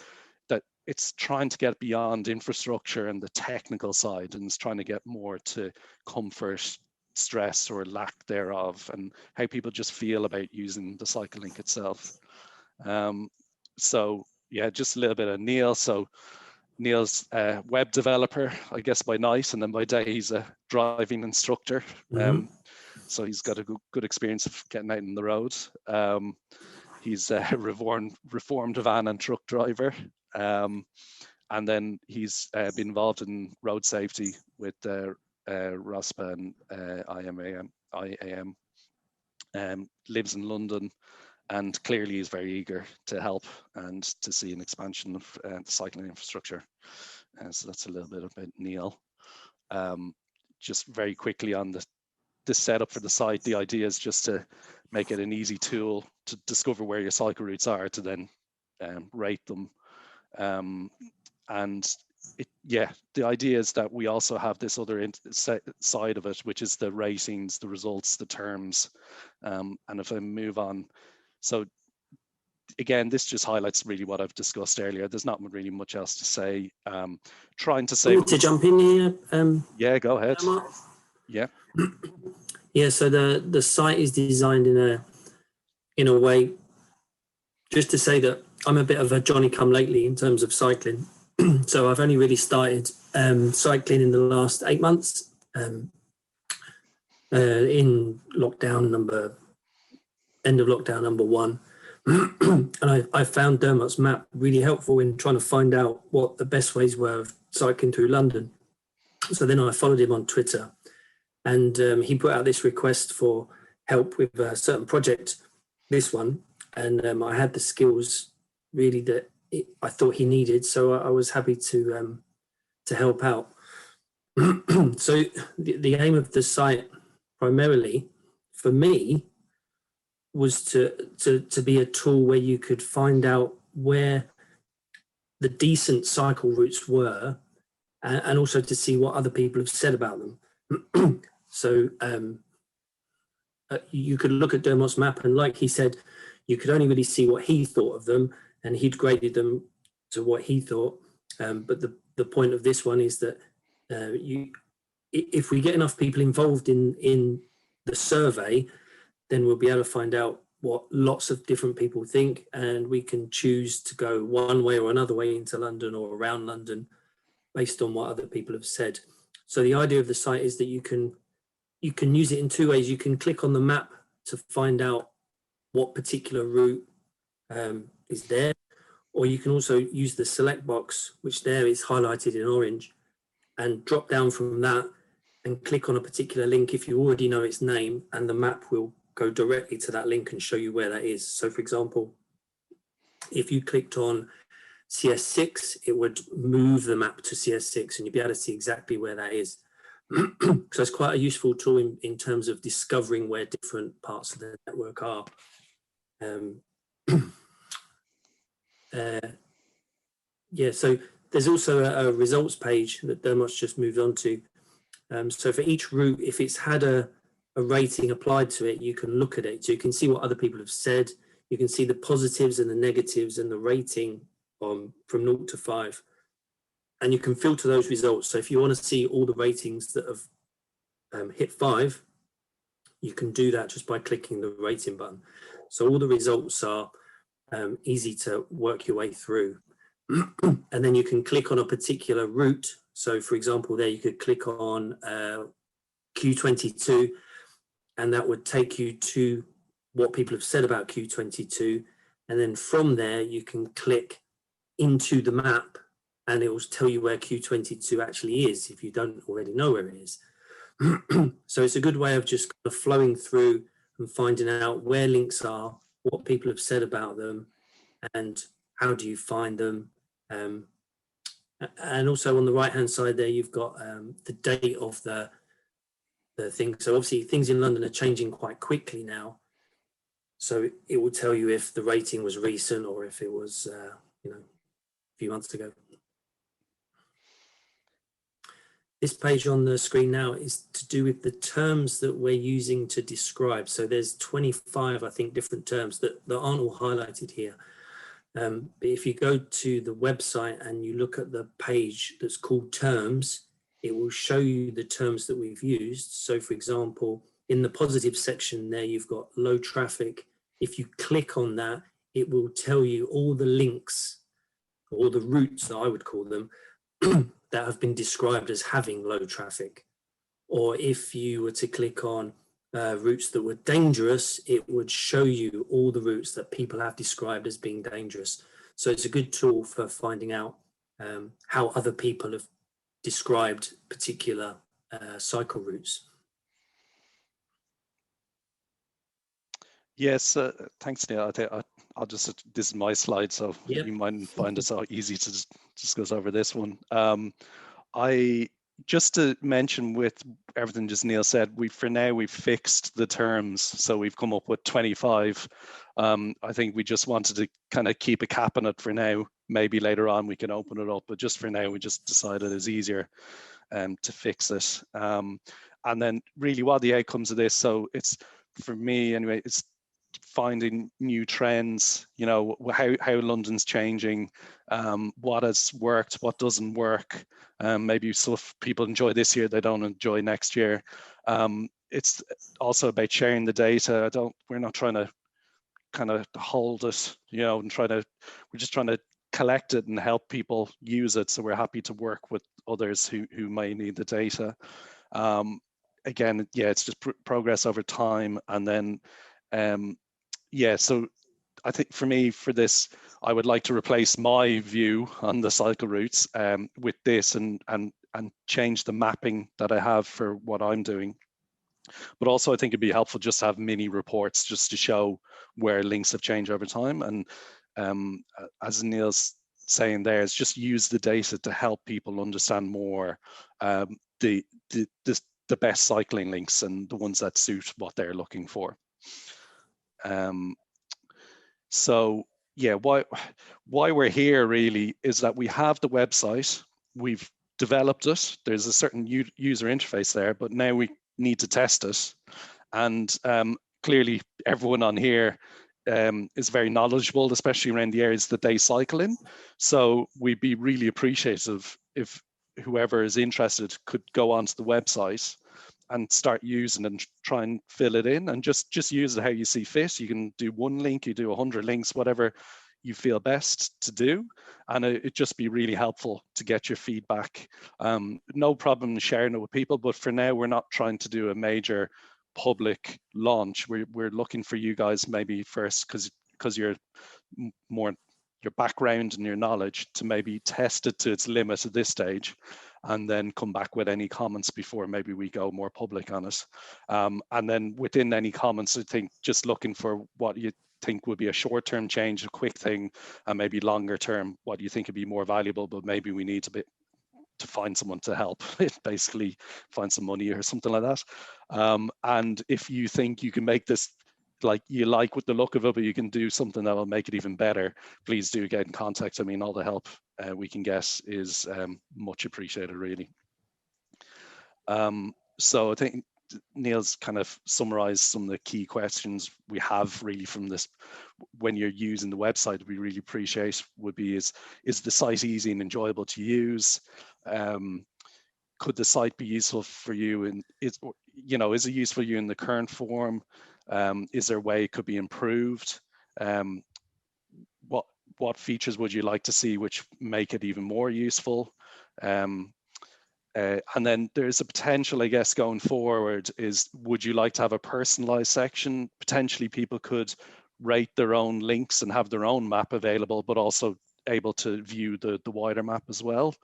that it's trying to get beyond infrastructure and the technical side, and it's trying to get more to comfort, stress or lack thereof, and how people just feel about using the cycle link itself. So yeah, just a little bit of Neil. So Neil's a web developer, I guess, by night, and then by day he's a driving instructor. So he's got a good experience of getting out on the road. He's a reformed van and truck driver. And then he's been involved in road safety with ROSPA and IAM. Lives in London, and clearly is very eager to help and to see an expansion of the cycling infrastructure. So that's a little bit about Neil. Just very quickly on the setup for the site, the idea is just to make it an easy tool to discover where your cycle routes are, to then rate them. And the idea is that we also have this other side of it, which is the ratings, the results, the terms. And if I move on, so again, this just highlights really what I've discussed earlier. There's not really much else to say. Trying to say to jump in here. Yeah, go ahead. Yeah. Yeah, so the site is designed in a way, just to say that I'm a bit of a Johnny-come-lately in terms of cycling. So I've only really started cycling in the last 8 months, in end of lockdown number 1. And I found Dermot's map really helpful in trying to find out what the best ways were of cycling through London. So then I followed him on Twitter, and he put out this request for help with a certain project, this one, and I had the skills really that I thought he needed, so I was happy to help out. So the aim of the site primarily for me was to be a tool where you could find out where the decent cycle routes were, and also to see what other people have said about them. So you could look at Dermot's map, and like he said, you could only really see what he thought of them, and he'd graded them to what he thought. But the point of this one is that if we get enough people involved in the survey, then we'll be able to find out what lots of different people think, and we can choose to go one way or another way into London or around London based on what other people have said. So the idea of the site is that you can use it in 2 ways. You can click on the map to find out what particular route is there, or you can also use the select box, which there is highlighted in orange, and drop down from that and click on a particular link if you already know its name, and the map will go directly to that link and show you where that is. So for example, if you clicked on CS6, it would move the map to CS6 and you'd be able to see exactly where that is. So it's quite a useful tool in terms of discovering where different parts of the network are. Yeah, so there's also a results page that Dermot's just moved on to. So for each route, if it's had a rating applied to it, you can look at it. So you can see what other people have said. You can see the positives and the negatives and the rating from 0 to 5. And you can filter those results. So if you want to see all the ratings that have hit 5, you can do that just by clicking the rating button. So all the results are easy to work your way through. And then you can click on a particular route. So for example, there you could click on Q22, and that would take you to what people have said about Q22. And then from there, you can click into the map and it will tell you where Q22 actually is if you don't already know where it is. So it's a good way of just kind of flowing through and finding out where links are, what people have said about them, and how do you find them. And also on the right hand side there, you've got the date of the thing. So obviously things in London are changing quite quickly now. So it will tell you if the rating was recent or if it was, you know, a few months ago. This page on the screen now is to do with the terms that we're using to describe. So there's 25, I think, different terms that aren't all highlighted here. But if you go to the website and you look at the page that's called terms, it will show you the terms that we've used. So for example, in the positive section there, you've got low traffic. If you click on that, it will tell you all the links, or the routes that I would call them, that have been described as having low traffic. Or if you were to click on routes that were dangerous, it would show you all the routes that people have described as being dangerous. So it's a good tool for finding out how other people have described particular cycle routes. Yes, thanks, Neil. I'll just, this is my slide, so yep. You might find it so easy to discuss over this one. Just to mention, with everything just Neil said, for now we've fixed the terms, so we've come up with 25. I think we just wanted to kind of keep a cap on it for now. Maybe later on we can open it up, but just for now we just decided it's easier to fix it. And then really what the outcomes of this, so it's, for me anyway, it's finding new trends, you know, how London's changing, what has worked, what doesn't work. Maybe stuff people enjoy this year, they don't enjoy next year. It's also about sharing the data. We're not trying to kind of hold it, you know, and we're just trying to collect it and help people use it. So we're happy to work with others who may need the data. Again, yeah, it's just progress over time. And then, yeah, so I think for me, for this, I would like to replace my view on the cycle routes with this and change the mapping that I have for what I'm doing. But also I think it'd be helpful just to have mini reports just to show where links have changed over time. And as Neil's saying there, is just use the data to help people understand more the best cycling links and the ones that suit what they're looking for. So yeah, why we're here really is that we have the website, we've developed it, there's a certain user interface there, but now we need to test it. And clearly everyone on here is very knowledgeable, especially around the areas that they cycle in. So we'd be really appreciative if whoever is interested could go onto the website and start using and try and fill it in, and just use it how you see fit. You can do one link, you do 100 links, whatever you feel best to do. And it'd just be really helpful to get your feedback. No problem sharing it with people, but for now, we're not trying to do a major public launch. We're looking for you guys maybe first, because you're more, your background and your knowledge, to maybe test it to its limit at this stage, and then come back with any comments before maybe we go more public on it. And then within any comments, I think just looking for what you think would be a short-term change, a quick thing, and maybe longer term, what do you think would be more valuable, but maybe we need to find someone to help, basically find some money or something like that. And if you think you can make this, like you like with the look of it, but you can do something that will make it even better, please do get in contact. I mean, all the help we can get is much appreciated, really. So I think Neil's kind of summarized some of the key questions we have really from this. When you're using the website, we really appreciate would be is the site easy and enjoyable to use? Could the site be useful for you? And is it useful for you in the current form? Is there a way it could be improved? What features would you like to see which make it even more useful? And then there's a potential, I guess, going forward is, would you like to have a personalized section? Potentially people could rate their own links and have their own map available, but also able to view the wider map as well.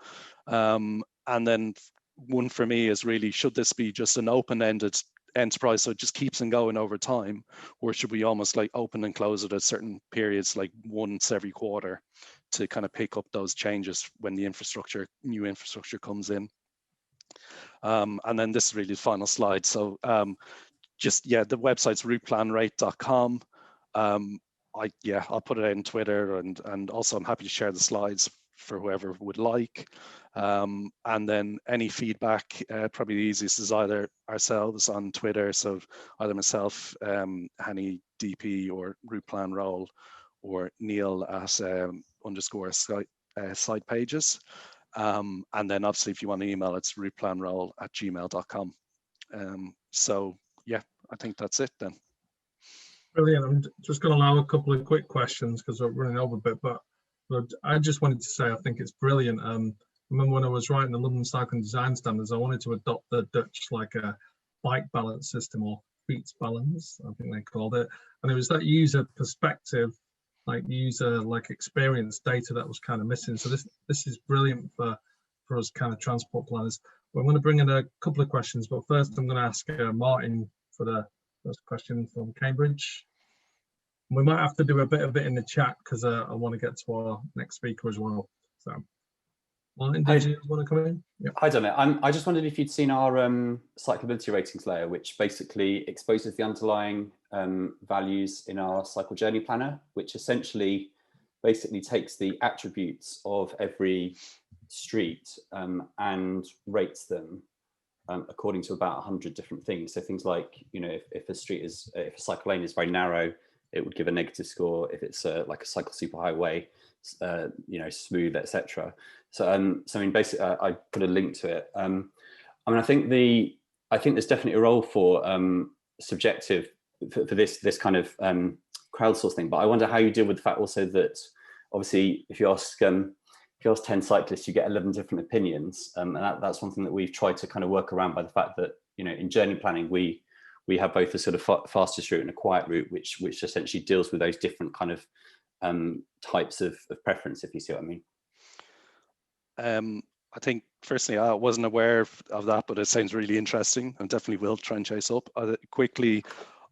And then one for me is really, should this be just an open-ended enterprise so it just keeps on going over time, or should we almost like open and close it at certain periods, like once every quarter, to kind of pick up those changes when the new infrastructure comes in? And then this is really the final slide. So the website's routeplanrate.com. I'll put it out on Twitter, and also I'm happy to share the slides for whoever would like. And then any feedback, probably the easiest is either ourselves on Twitter, so either myself, Hanney DP, or routeplanroll, or Neil at _site pages. And then obviously if you want to email, it's routeplanroll@gmail.com. So yeah, I think that's it then. Brilliant. I'm just going to allow a couple of quick questions because we're running over a bit, but I just wanted to say I think it's brilliant. I remember when I was writing the London Cycling Design Standards, I wanted to adopt the Dutch like a bike balance system, or feet balance, I think they called it. And it was that user perspective, like user like experience data that was kind of missing. So this is brilliant for us kind of transport planners. But I'm going to bring in a couple of questions, but first I'm going to ask Martin for the first question from Cambridge. We might have to do a bit of it in the chat because I want to get to our next speaker as well. So Martin, did you want to come in? Yep. Hi, Dermot. I just wondered if you'd seen our cyclability ratings layer, which basically exposes the underlying values in our cycle journey planner, which essentially basically takes the attributes of every street and rates them according to about 100 different things. So things like, if a cycle lane is very narrow, it would give a negative score. If it's like a cycle superhighway, smooth, etc. So I mean, basically, I put a link to it. I mean, I think there's definitely a role for subjective for this kind of crowdsource thing. But I wonder how you deal with the fact also that obviously if you ask 10 cyclists, you get 11 different opinions, and that's one thing that we've tried to kind of work around by the fact that in journey planning we have both a sort of fastest route and a quiet route, which essentially deals with those different kind of types of preference, if you see what I mean. I think firstly, I wasn't aware of that, but it sounds really interesting, and definitely will try and chase up quickly.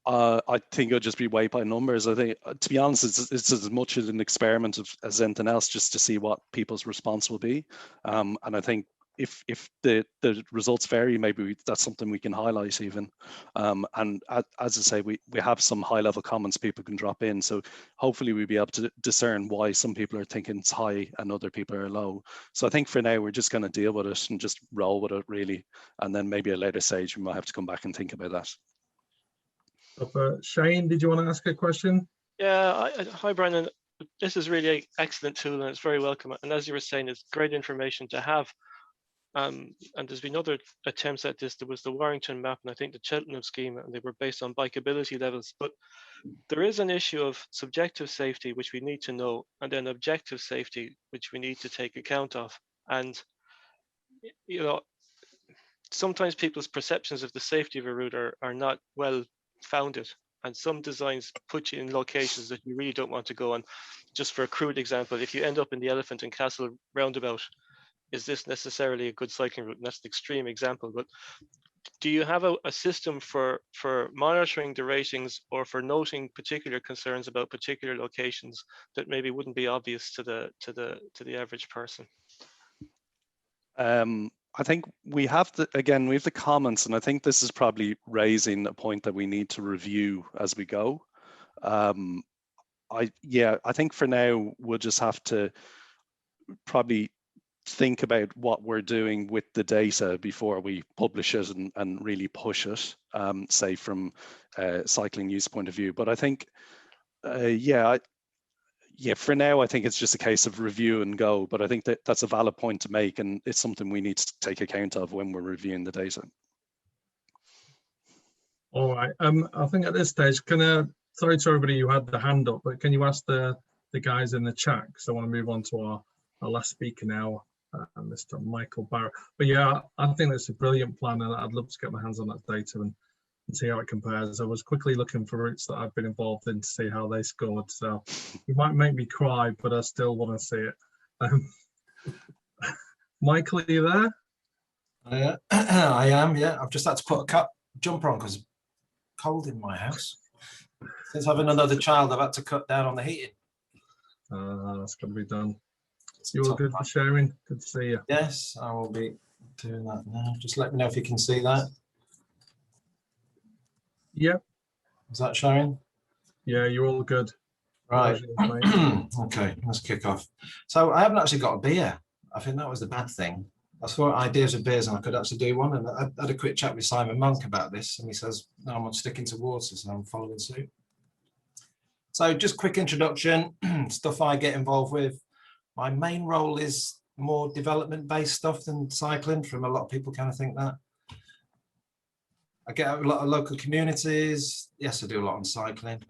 I think it'll just be weight by numbers. I think, to be honest, it's as much as an experiment as anything else, just to see what people's response will be. And I think if the results vary, maybe that's something we can highlight even. And as I say, we have some high level comments people can drop in. So hopefully we'll be able to discern why some people are thinking it's high and other people are low. So I think for now, we're just going to deal with it and just roll with it really. And then maybe at a later stage, we might have to come back and think about that. Shane, did you want to ask a question? Yeah, hi Brendan. This is really an excellent tool and it's very welcome. And as you were saying, it's great information to have. And there's been other attempts at this. There was the Warrington map and I think the Cheltenham scheme, and they were based on bikeability levels. But there is an issue of subjective safety, which we need to know, and then objective safety, which we need to take account of. And, sometimes people's perceptions of the safety of a route are not well founded. And some designs put you in locations that you really don't want to go on. Just for a crude example, if you end up in the Elephant and Castle roundabout, is this necessarily a good cycling route? And that's an extreme example, but do you have a system for monitoring the ratings or for noting particular concerns about particular locations that maybe wouldn't be obvious to the average person? I think we have the comments, and I think this is probably raising a point that we need to review as we go. I think for now we'll just have to probably think about what we're doing with the data before we publish it and really push it, say from a cycling use point of view. But I think, for now, I think it's just a case of review and go. But I think that's a valid point to make, and it's something we need to take account of when we're reviewing the data. All right. I think at this stage, sorry to everybody who had the hand up, but can you ask the guys in the chat? Because I want to move on to our last speaker now, Mr. Michael Barratt. But yeah, I think that's a brilliant plan, and I'd love to get my hands on that data and see how it compares. I was quickly looking for routes that I've been involved in to see how they scored. So you might make me cry, but I still want to see it. Michael, are you there? I am, yeah. I've just had to put a jumper on because it's cold in my house. Since having another child, I've had to cut down on the heating. That's got to be done. You all good for sharing? Good to see you. Yes, I will be doing that now. Just let me know if you can see that. Yep. Is that showing? Yeah, you're all good. Right. Okay, let's kick off. So I haven't actually got a beer. I think that was the bad thing. I thought ideas of beers and I could actually do one. And I had a quick chat with Simon Monk about this, and he says, no, I'm sticking to water, so I'm following suit. So just quick introduction, stuff I get involved with. My main role is more development-based stuff than cycling. From a lot of people kind of think that. I get out a lot of local communities. Yes, I do a lot on cycling,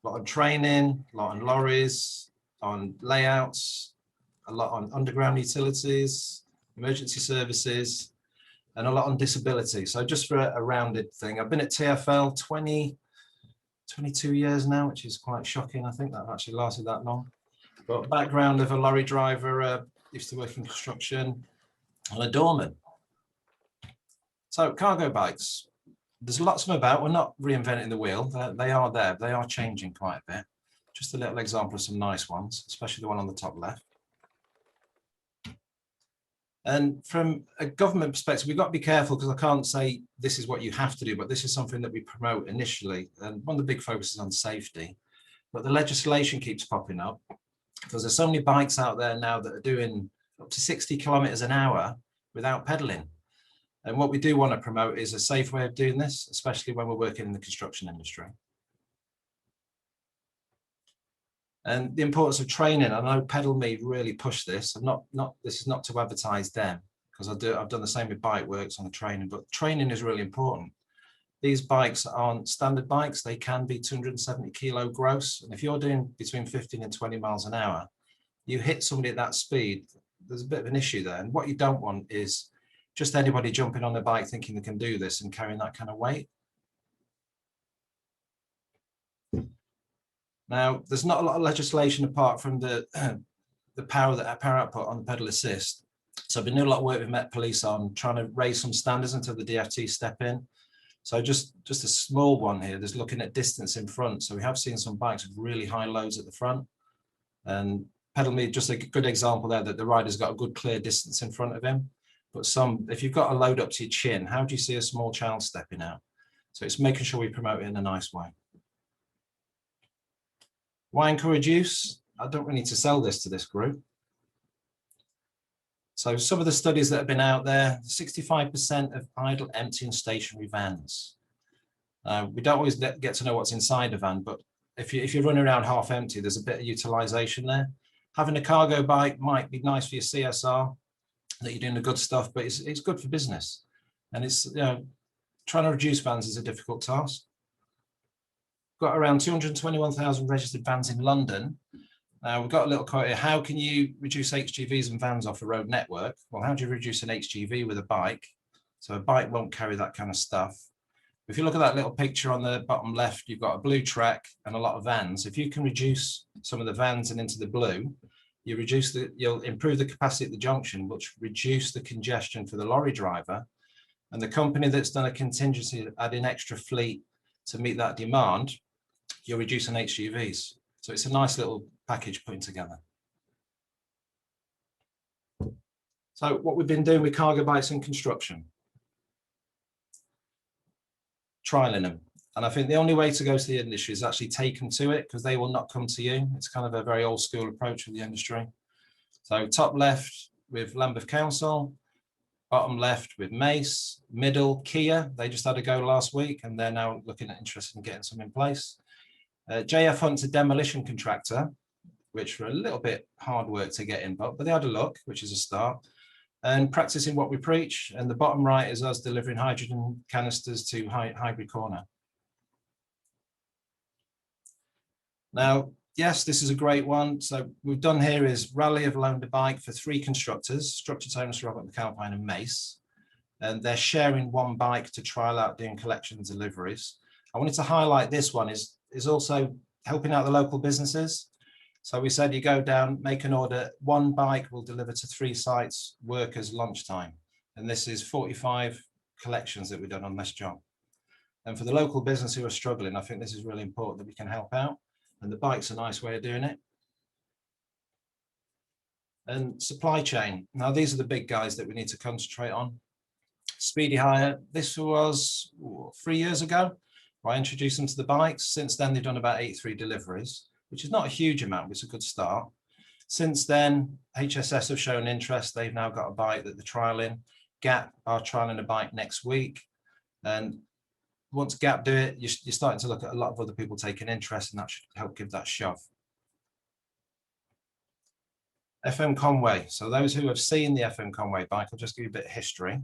a lot on training, a lot on lorries, on layouts, a lot on underground utilities, emergency services, and a lot on disability. So just for a rounded thing, I've been at TfL 22 years now, which is quite shocking. I think that I've actually lasted that long. But background of a lorry driver, used to work in construction, and a doorman. So cargo bikes, there's lots of them about. We're not reinventing the wheel. They are there. They are changing quite a bit. Just a little example of some nice ones, especially the one on the top left. And from a government perspective, we've got to be careful because I can't say this is what you have to do, but this is something that we promote initially. And one of the big focuses on safety. But the legislation keeps popping up because there's so many bikes out there now that are doing up to 60 kilometers an hour without pedaling. And what we do want to promote is a safe way of doing this, especially when we're working in the construction industry. And the importance of training. I know Pedal Me really push this. This is not to advertise them, because I've done the same with Bike Works on the training, but training is really important. These bikes aren't standard bikes. They can be 270 kilo gross. And if you're doing between 15 and 20 miles an hour, you hit somebody at that speed, there's a bit of an issue there. And what you don't want is just anybody jumping on a bike thinking they can do this and carrying that kind of weight. Now, there's not a lot of legislation apart from the power output on the pedal assist. So I've been doing a lot of work with Met Police on trying to raise some standards until the DFT step in. So just a small one here, there's looking at distance in front. So we have seen some bikes with really high loads at the front. And Pedal Me, just a good example there that the rider's got a good clear distance in front of him. But if you've got a load up to your chin, how do you see a small child stepping out? So it's making sure we promote it in a nice way. Why encourage use? I don't really need to sell this to this group. So some of the studies that have been out there, 65% of idle, empty and stationary vans. We don't always get to know what's inside a van, but if you're running around half empty, there's a bit of utilization there. Having a cargo bike might be nice for your CSR, that you're doing the good stuff, but it's good for business. And it's, trying to reduce vans is a difficult task. Got around 221,000 registered vans in London. We've got a little quote here. How can you reduce HGVs and vans off a road network? Well, how do you reduce an HGV with a bike? So a bike won't carry that kind of stuff. If you look at that little picture on the bottom left, you've got a blue track and a lot of vans. If you can reduce some of the vans and into the blue, you'll improve the capacity at the junction, which reduce the congestion for the lorry driver, And the company that's done a contingency adding extra fleet to meet that demand, you're reducing Hgvs. So it's a nice little package putting together. So what we've been doing with cargo bikes in construction, trialing them. And I think the only way to go to the industry is actually take them to it, because they will not come to you. It's kind of a very old school approach with the industry. So top left with Lambeth Council, bottom left with Mace, middle Kia. They just had a go last week and they're now looking at interested in getting some in place. JF Hunt's a demolition contractor, which were a little bit hard work to get in, but they had a look, which is a start. And practicing what we preach. And the bottom right is us delivering hydrogen canisters to Highbury Corner. Now, yes, this is a great one. So we've done here is Rally have loaned a bike for 3 constructors, Structure Tonus, Robert McAlpine and Mace. And they're sharing one bike to trial out doing collection and deliveries. I wanted to highlight this one is also helping out the local businesses. So we said you go down, make an order, 1 bike will deliver to 3 sites, workers lunchtime. And this is 45 collections that we've done on this job. And for the local business who are struggling, I think this is really important that we can help out. And the bike's a nice way of doing it. And supply chain. Now, these are the big guys that we need to concentrate on. Speedy Hire, this was 3 years ago. I introduced them to the bikes. Since then, they've done about 83 deliveries, which is not a huge amount, but it's a good start. Since then, HSS have shown interest. They've now got a bike that they're trialing. Gap are trialing a bike next week. And once Gap do it, you're starting to look at a lot of other people taking interest, and that should help give that shove. FM Conway. So those who have seen the FM Conway bike, I'll just give you a bit of history.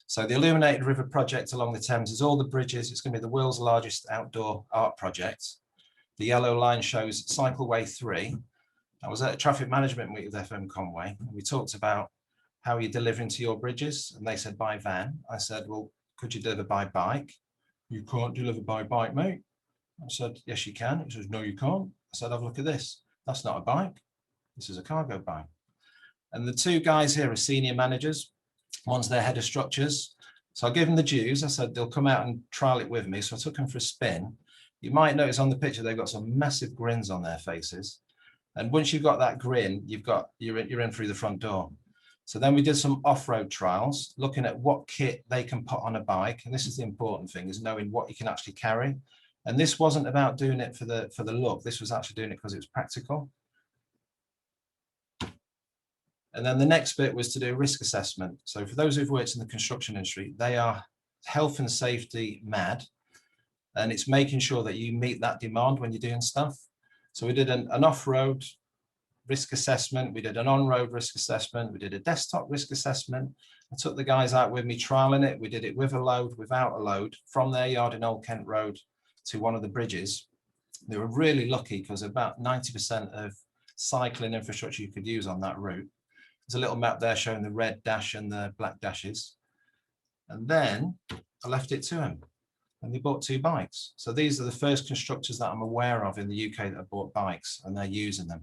So the Illuminated River project along the Thames is all the bridges. It's going to be the world's largest outdoor art project. The yellow line shows Cycleway 3. I was at a traffic management meeting with FM Conway, and we talked about how you're delivering to your bridges, and they said by van. I said, well, could you deliver by bike? You can't deliver by bike, mate. I said, yes, you can. He says, no, you can't. I said, have a look at this. That's not a bike. This is a cargo bike. And the 2 guys here are senior managers. One's their head of structures. So I gave them the dues. I said, they'll come out and trial it with me. So I took them for a spin. You might notice on the picture, they've got some massive grins on their faces. And once you've got that grin, you're in through the front door. So then we did some off-road trials, looking at what kit they can put on a bike. And this is the important thing, is knowing what you can actually carry. And this wasn't about doing it for the look. This was actually doing it because it was practical. And then the next bit was to do a risk assessment. So for those who've worked in the construction industry, they are health and safety mad. And it's making sure that you meet that demand when you're doing stuff. So we did an off-road risk assessment. We did an on-road risk assessment. We did a desktop risk assessment. I took the guys out with me trialing it. We did it with a load, without a load, from their yard in Old Kent Road to one of the bridges. They were really lucky because about 90% of cycling infrastructure you could use on that route. There's a little map there showing the red dash and the black dashes. And then I left it to him, and they bought 2 bikes. So these are the first constructors that I'm aware of in the UK that have bought bikes, and they're using them.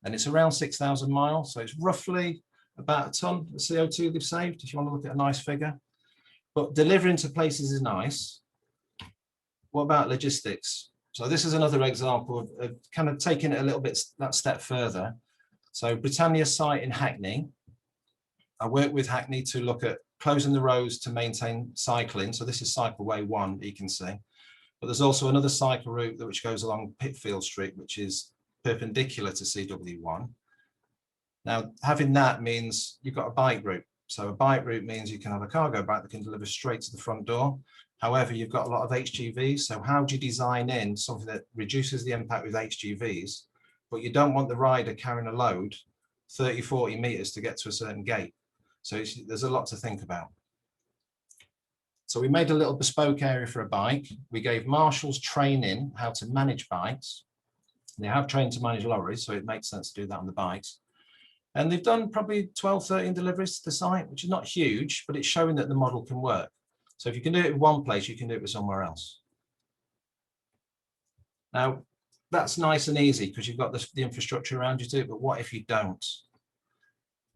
And it's around 6,000 miles. So it's roughly about a ton of CO2 they've saved, if you want to look at a nice figure. But delivering to places is nice. What about logistics? So this is another example of kind of taking it a little bit that step further. So Britannia site in Hackney, I worked with Hackney to look at closing the roads to maintain cycling. So this is Cycleway 1, you can see. But there's also another cycle route which goes along Pitfield Street, which is perpendicular to CW1. Now, having that means you've got a bike route. So a bike route means you can have a cargo bike that can deliver straight to the front door. However, you've got a lot of Hgvs. So how do you design in something that reduces the impact with Hgvs, but you don't want the rider carrying a load 30, 40 meters to get to a certain gate? So there's a lot to think about. So we made a little bespoke area for a bike. We gave marshals training how to manage bikes. They have trained to manage lorries, so it makes sense to do that on the bikes. And they've done probably 12, 13 deliveries to the site, which is not huge, but it's showing that the model can work. So if you can do it in one place, you can do it with somewhere else. Now, that's nice and easy because you've got the infrastructure around you to do it, but what if you don't?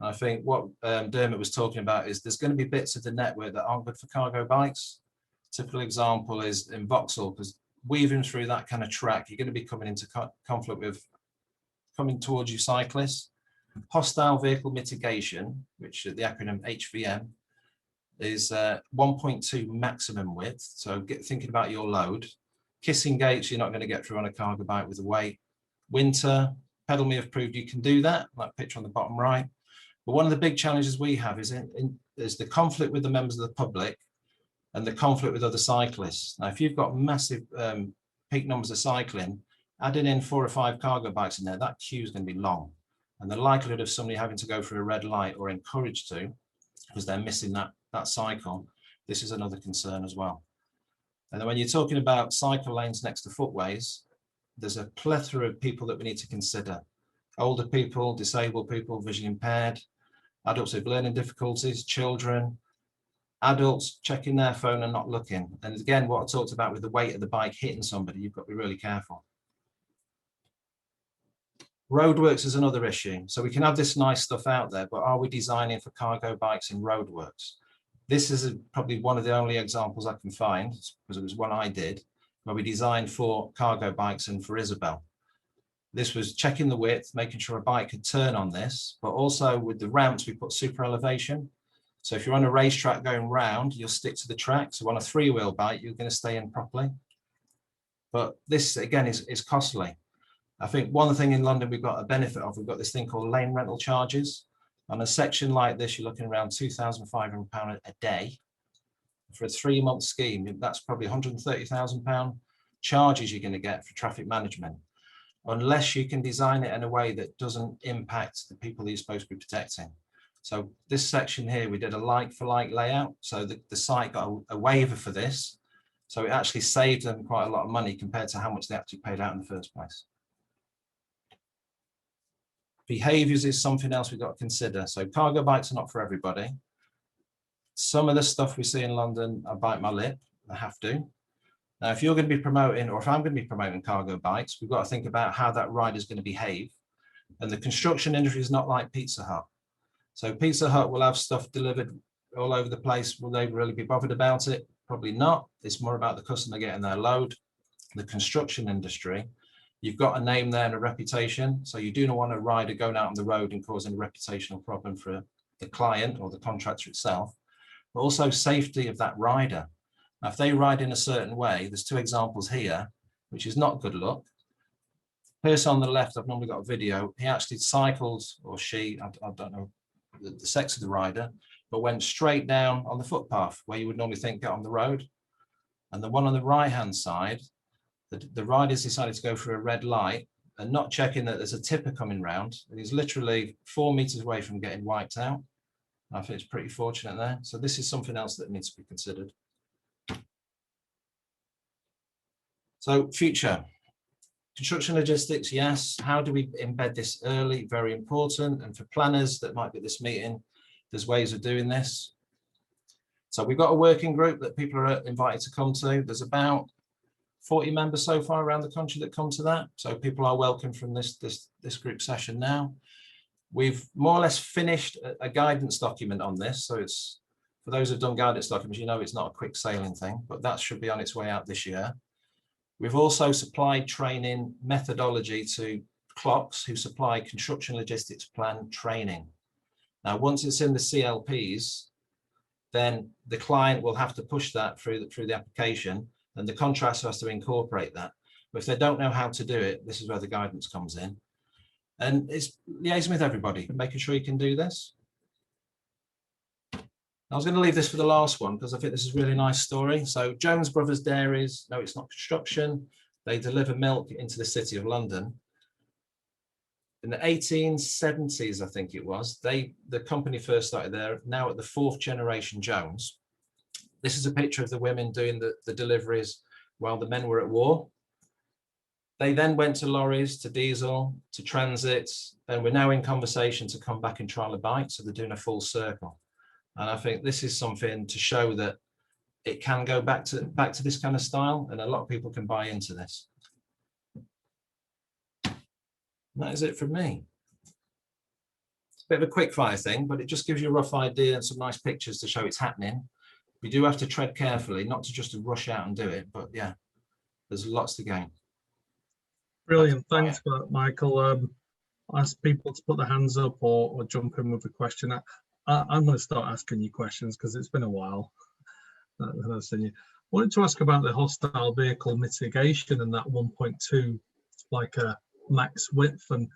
I think what Dermot was talking about is there's going to be bits of the network that aren't good for cargo bikes. Typical example is in Vauxhall, because weaving through that kind of track, you're going to be coming into conflict with coming towards you cyclists. Hostile vehicle mitigation, which the acronym HVM, is 1.2 maximum width. So thinking about your load. Kissing gates, you're not going to get through on a cargo bike with a weight. Winter, Pedal Me have proved you can do that, like picture on the bottom right. But one of the big challenges we have is the conflict with the members of the public and the conflict with other cyclists. Now, if you've got massive peak numbers of cycling, adding in 4 or 5 cargo bikes in there, that queue is going to be long. And the likelihood of somebody having to go through a red light or encouraged to, because they're missing that cycle, this is another concern as well. And then when you're talking about cycle lanes next to footways, there's a plethora of people that we need to consider. Older people, disabled people, visually impaired, adults with learning difficulties, children, adults checking their phone and not looking. And again, what I talked about with the weight of the bike hitting somebody, you've got to be really careful. Roadworks is another issue. So we can have this nice stuff out there, but are we designing for cargo bikes in roadworks? This is probably one of the only examples I can find, because it was one I did, where we designed for cargo bikes and for Isabel. This was checking the width, making sure a bike could turn on this, but also with the ramps, we put super elevation. So if you're on a racetrack going round, you'll stick to the track. So on a 3-wheel bike, you're going to stay in properly. But this, again, is costly. I think one thing in London we've got a benefit of, we've got this thing called lane rental charges. On a section like this, you're looking around £2,500 a day. For a 3-month scheme, that's probably £130,000 charges you're going to get for traffic management, unless you can design it in a way that doesn't impact the people that you're supposed to be protecting. So this section here, we did a like-for-like layout. So the site got a waiver for this. So it actually saved them quite a lot of money compared to how much they actually paid out in the first place. Behaviours is something else we've got to consider. So cargo bikes are not for everybody. Some of the stuff we see in London, I bite my lip, I have to. Now, if you're going to be promoting, or if I'm going to be promoting cargo bikes, we've got to think about how that rider is going to behave. And the construction industry is not like Pizza Hut. So Pizza Hut will have stuff delivered all over the place. Will they really be bothered about it? Probably not. It's more about the customer getting their load. The construction industry, you've got a name there and a reputation. So you do not want a rider going out on the road and causing a reputational problem for the client or the contractor itself, but also safety of that rider. Now, if they ride in a certain way, there's 2 examples here, which is not good luck. The person on the left, I've normally got a video, he actually cycled, or she, I don't know the sex of the rider, but went straight down on the footpath where you would normally think get on the road. And the one on the right-hand side, the rider's decided to go through a red light and not checking that there's a tipper coming round. And he's literally 4 meters away from getting wiped out. I think it's pretty fortunate there. So this is something else that needs to be considered. So future. Construction logistics, yes. How do we embed this early? Very important. And for planners that might be at this meeting, there's ways of doing this. So we've got a working group that people are invited to come to. There's about 40 members so far around the country that come to that. So people are welcome from this group session now. We've more or less finished a guidance document on this. So it's, for those who've done guidance documents, you know it's not a quick sailing thing, but that should be on its way out this year. We've also supplied training methodology to clocks who supply construction logistics plan training. Now, once it's in the CLPs, then the client will have to push that through the application, and the contractor has to incorporate that. But if they don't know how to do it, this is where the guidance comes in. And it's liaising with everybody, making sure you can do this. I was going to leave this for the last one because I think this is a really nice story. So Jones Brothers Dairies, no, it's not construction. They deliver milk into the City of London. In the 1870s, I think it was, the company first started there, now at the 4th generation Jones. This is a picture of the women doing the deliveries while the men were at war. They then went to lorries, to diesel, to transits, and we're now in conversation to come back and trial a bike. So they're doing a full circle. And I think this is something to show that it can go back to this kind of style, and a lot of people can buy into this. And that is it from me. It's bit of a quick fire thing, but it just gives you a rough idea and some nice pictures to show it's happening. We do have to tread carefully, not to just rush out and do it, but yeah, there's lots to gain. Brilliant, thanks for that, Michael. Ask people to put their hands up or jump in with a question. I'm going to start asking you questions because it's been a while that I've seen you. I wanted to ask about the hostile vehicle mitigation and that 1.2, like a max width, and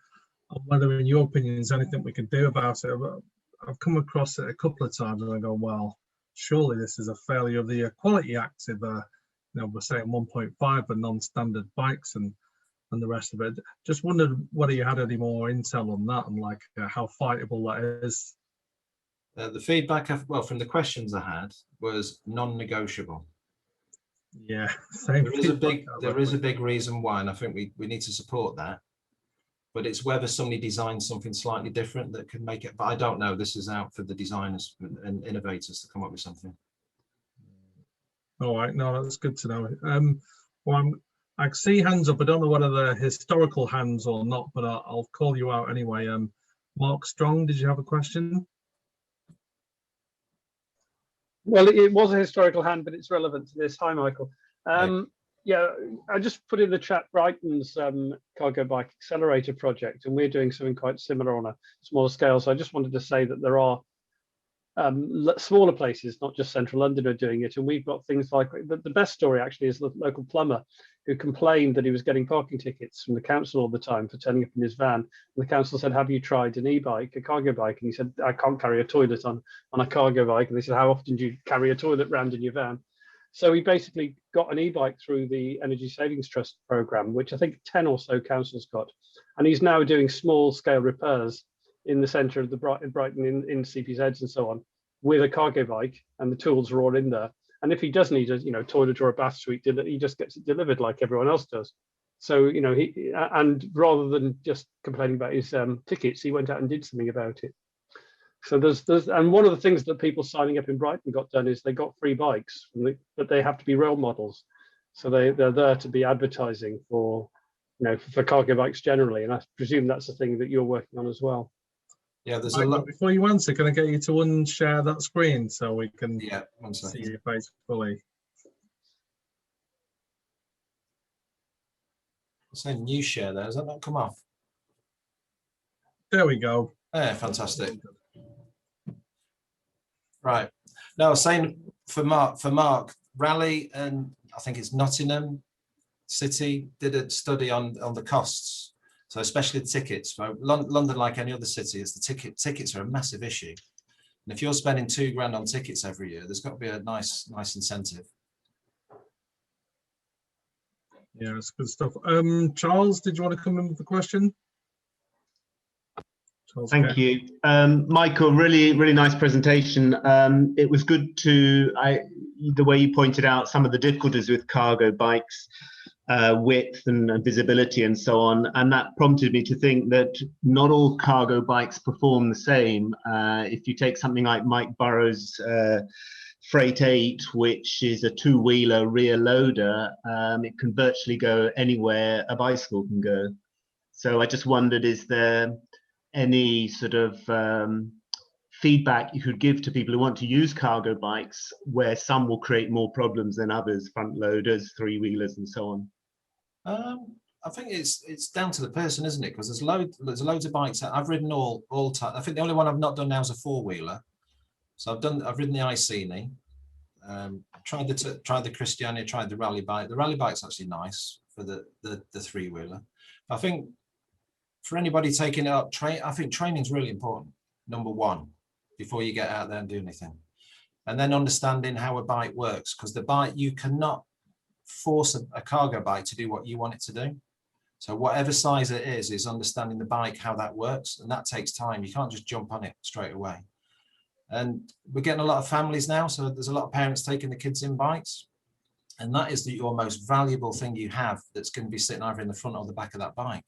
whether, in your opinion, there's anything we can do about it. I've come across it a couple of times and I go, well, surely this is a failure of the Equality Act if we're saying 1.5 for non-standard bikes and the rest of it. Just wondered whether you had any more intel on that and like how fightable that is. The feedback, from the questions I had was non-negotiable. Yeah, same. There is a big reason why, and I think we need to support that. But it's whether somebody designs something slightly different that could make it. But I don't know. This is out for the designers and innovators to come up with something. All right, no, that's good to know. Well, I see hands up. I don't know whether they're historical hands or not, but I'll call you out anyway. Mark Strong, did you have a question? Well, it was a historical hand, but it's relevant to this. Hi, Michael. Yeah, I just put in the chat Brighton's cargo bike accelerator project, and we're doing something quite similar on a smaller scale. So I just wanted to say that there are smaller places, not just central London, are doing it. And we've got things like, the best story actually is the local plumber who complained that he was getting parking tickets from the council all the time for turning up in his van. And the council said, have you tried an e-bike, a cargo bike? And he said, I can't carry a toilet on a cargo bike. And they said, how often do you carry a toilet around in your van? So he basically got an e-bike through the Energy Savings Trust programme, which I think 10 or so councils got. And he's now doing small scale repairs in the centre of the Brighton in CPZs and so on with a cargo bike, and the tools are all in there. And if he does need a toilet or a bath suite, he just gets it delivered like everyone else does. So, and rather than just complaining about his tickets, he went out and did something about it. So and one of the things that people signing up in Brighton got done is they got free bikes, but they have to be role models. So they're there to be advertising for cargo bikes generally. And I presume that's the thing that you're working on as well. Yeah, there's a lot. Before you answer, can I get you to unshare that screen so we can see your face fully? It's saying new share there. Has that not come off? There we go. Yeah, fantastic. Right. Now, I was saying for Mark, Raleigh and I think it's Nottingham City did a study on the costs. So especially the tickets. For London, like any other city, is the tickets are a massive issue. And if you're spending £2,000 on tickets every year, there's got to be a nice incentive. Yeah, it's good stuff. Charles, did you want to come in with the question? Charles, thank you, Michael. Really nice presentation. It was good the way you pointed out some of the difficulties with cargo bikes. Width and visibility and so on, and that prompted me to think that not all cargo bikes perform the same. If you take something like Mike Burrows' Freight 8, which is a two-wheeler rear loader, it can virtually go anywhere a bicycle can go. So I just wondered, is there any sort of feedback you could give to people who want to use cargo bikes, where some will create more problems than others, front loaders, three-wheelers and so on? I think it's down to the person, isn't it? Because there's loads of bikes that I've ridden all time. I think the only one I've not done now is a four-wheeler. So I've ridden the Iceni, tried the Christiania, tried the rally bike. The rally bike's actually nice for the three-wheeler. I think for anybody taking it up, I think training's really important. Number one, before you get out there and do anything, and then understanding how a bike works, because the bike, you cannot force a cargo bike to do what you want it to do. So whatever size it is understanding the bike, how that works, and that takes time. You can't just jump on it straight away. And we're getting a lot of families now, so there's a lot of parents taking the kids in bikes, and that is your most valuable thing you have, that's going to be sitting either in the front or the back of that bike.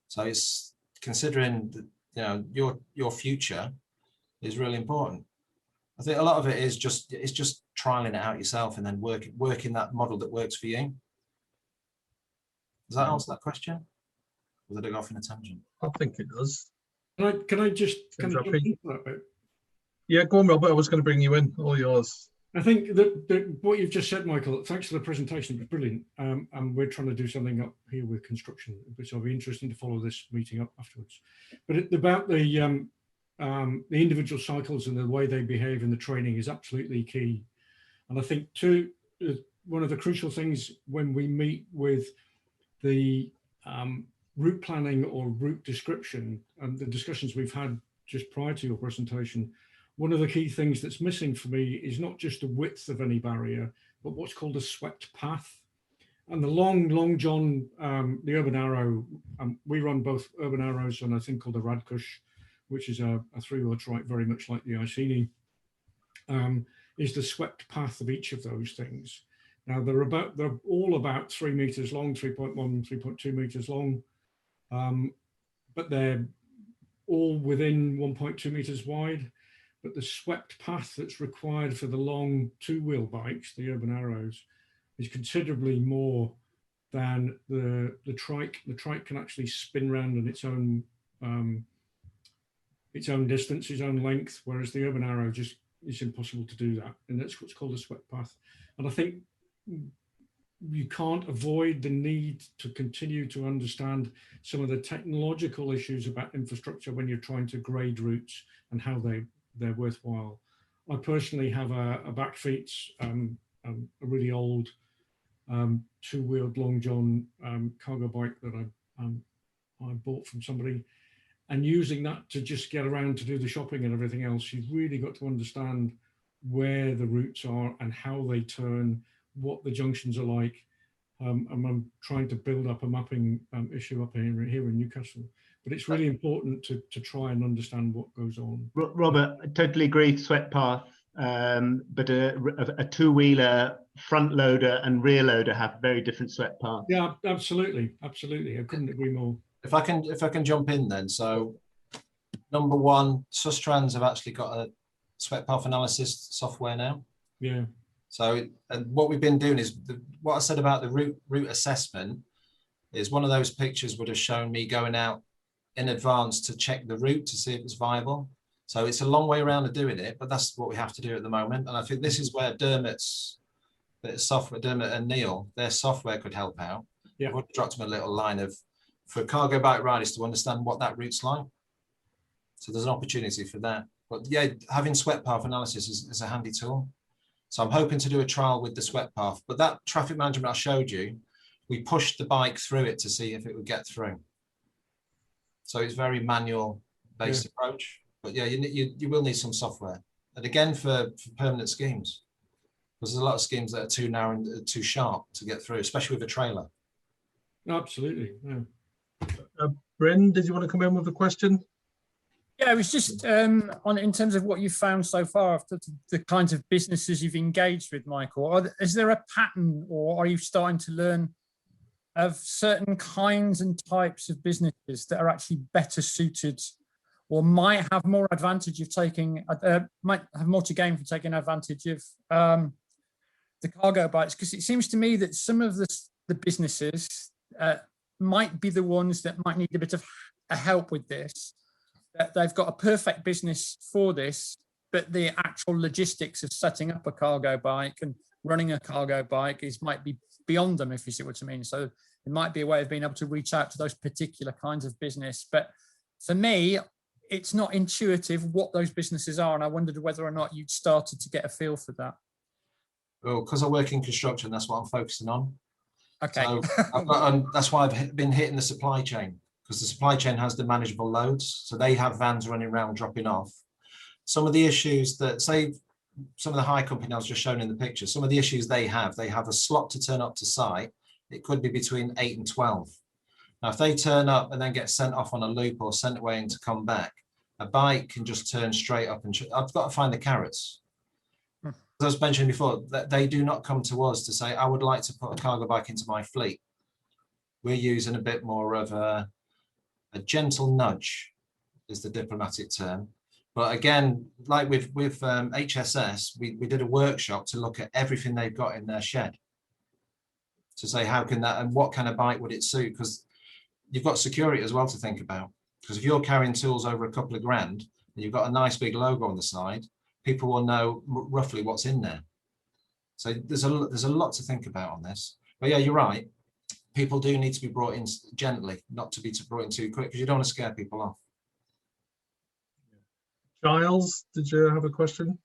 So it's considering your future is really important. I think a lot of it is just trialing it out yourself and then working that model that works for you. Does that answer that question? Or did I go off in a tangent? I think it does. Can I just jump in that bit? Yeah, go on, Robert. I was going to bring you in. All yours. I think that what you've just said, Michael, thanks for the presentation. It was brilliant. And we're trying to do something up here with construction, which will be interesting to follow this meeting up afterwards. But about the individual cycles and the way they behave in the training is absolutely key. And I think too, one of the crucial things when we meet with the route planning or route description and the discussions we've had just prior to your presentation, one of the key things that's missing for me is not just the width of any barrier, but what's called a swept path. And the Long John, the Urban Arrow, we run both Urban Arrows and a thing called the Radkush, which is a three-wheel trike, very much like the Iceni, is the swept path of each of those things. Now they're all about 3 meters long, 3.1, 3.2 meters long, but they're all within 1.2 meters wide. But the swept path that's required for the long two-wheel bikes, the Urban Arrows, is considerably more than the trike. The trike can actually spin round in its own distance, its own length, whereas the Urban Arrow just is impossible to do that. And that's what's called a swept path. And I think you can't avoid the need to continue to understand some of the technological issues about infrastructure when you're trying to grade routes and how they're worthwhile. I personally have a Backfeet, a really old two-wheeled Long John cargo bike that I bought from somebody, and using that to just get around to do the shopping and everything else, you've really got to understand where the routes are and how they turn, what the junctions are like. And I'm trying to build up a mapping issue up here in Newcastle. But it's really important to try and understand what goes on. Robert, I totally agree, swept path, but a two-wheeler front loader and rear loader have very different swept paths. Yeah, absolutely. I couldn't agree more. If I can jump in then. So number one, Sustrans have actually got a swept path analysis software now. Yeah. So and what we've been doing is what I said about the route assessment is one of those pictures would have shown me going out in advance to check the route to see if it's viable. So it's a long way around of doing it, but that's what we have to do at the moment. And I think this is where Dermot's software, Dermot and Neil, their software could help out. Yeah. I would have dropped them a little line of for cargo bike riders to understand what that route's like. So there's an opportunity for that. But yeah, having swept path analysis is a handy tool. So I'm hoping to do a trial with the swept path. But that traffic management I showed you, we pushed the bike through it to see if it would get through. So it's very manual based approach. But yeah, you will need some software. And again, for permanent schemes, because there's a lot of schemes that are too narrow and too sharp to get through, especially with a trailer. Absolutely. Yeah. Bryn, did you want to come in with a question? Yeah, it was just in terms of what you've found so far after the kinds of businesses you've engaged with, Michael. Is there a pattern, or are you starting to learn of certain kinds and types of businesses that are actually better suited, or might have more advantage of taking, might have more to gain from taking advantage of the cargo bikes? Because it seems to me that some of the businesses might be the ones that might need a bit of help with this. That they've got a perfect business for this, but the actual logistics of setting up a cargo bike and running a cargo bike might be beyond them, if you see what I mean. So it might be a way of being able to reach out to those particular kinds of business. But for me, it's not intuitive what those businesses are. And I wondered whether or not you'd started to get a feel for that. Well, because I work in construction, that's what I'm focusing on. Okay. So that's why I've been hitting the supply chain, because the supply chain has the manageable loads. So they have vans running around dropping off. Some of the issues that, say, some of the high company I was just shown in the picture, some of the issues they have a slot to turn up to site. It could be between 8 and 12. Now, if they turn up and then get sent off on a loop or sent away and to come back, a bike can just turn straight up and I've got to find the carrots. As I was mentioning before, that they do not come to us to say, I would like to put a cargo bike into my fleet. We're using a bit more of a gentle nudge is the diplomatic term. But again, like with HSS, we did a workshop to look at everything they've got in their shed to say, how can that, and what kind of bike would it suit? Because you've got security as well to think about. Because if you're carrying tools over a couple of grand and you've got a nice big logo on the side, people will know roughly what's in there. So there's a lot to think about on this. But yeah, you're right. People do need to be brought in gently, not to be brought in too quick, because you don't want to scare people off. Giles, did you have a question?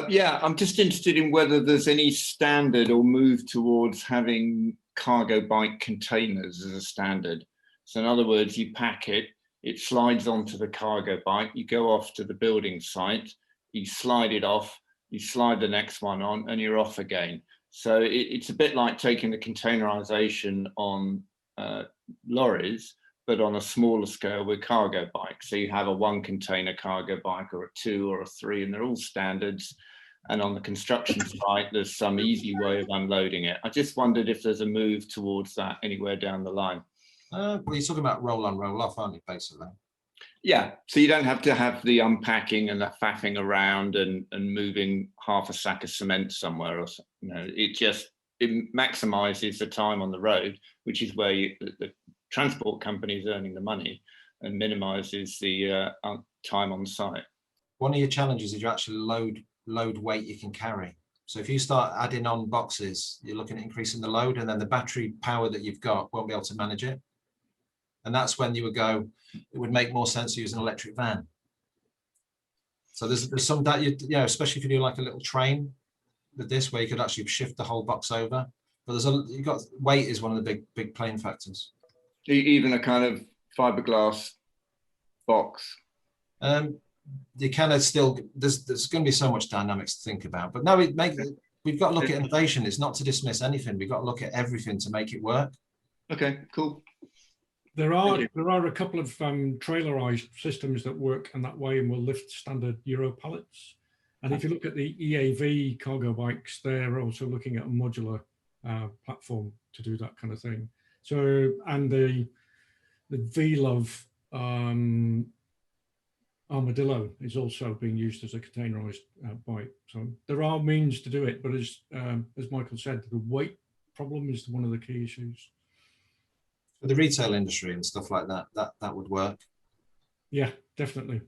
Yeah, I'm just interested in whether there's any standard or move towards having cargo bike containers as a standard. So in other words, you pack it, it slides onto the cargo bike, you go off to the building site, you slide it off, you slide the next one on, and you're off again. So it's a bit like taking the containerization on lorries, but on a smaller scale with cargo bikes. So you have a 1 container cargo bike or a 2 or a 3, and they're all standards. And on the construction site, there's some easy way of unloading it. I just wondered if there's a move towards that anywhere down the line. Well, you're talking about roll on, roll off, aren't you, basically? Yeah, so you don't have to have the unpacking and the faffing around and moving half a sack of cement somewhere, or you know, it maximizes the time on the road, which is where the transport company is earning the money, and minimizes the time on site. One of your challenges is you actually load weight you can carry. So if you start adding on boxes, you're looking at increasing the load, and then the battery power that you've got won't be able to manage it. And that's when you would go, it would make more sense to use an electric van. So there's some that especially if you do like a little train with this, where you could actually shift the whole box over. But you've got weight is one of the big playing factors. Even a kind of fiberglass box. You kind of still there's going to be so much dynamics to think about. But no, we've got to look at innovation. It's not to dismiss anything. We've got to look at everything to make it work. Okay, cool. There are a couple of trailerized systems that work in that way and will lift standard Euro pallets. And if you look at the EAV cargo bikes, they're also looking at a modular platform to do that kind of thing. So, and the VLOV Armadillo is also being used as a containerized bike. So there are means to do it, but as Michael said, the weight problem is one of the key issues. For the retail industry and stuff like that would work. Yeah, definitely.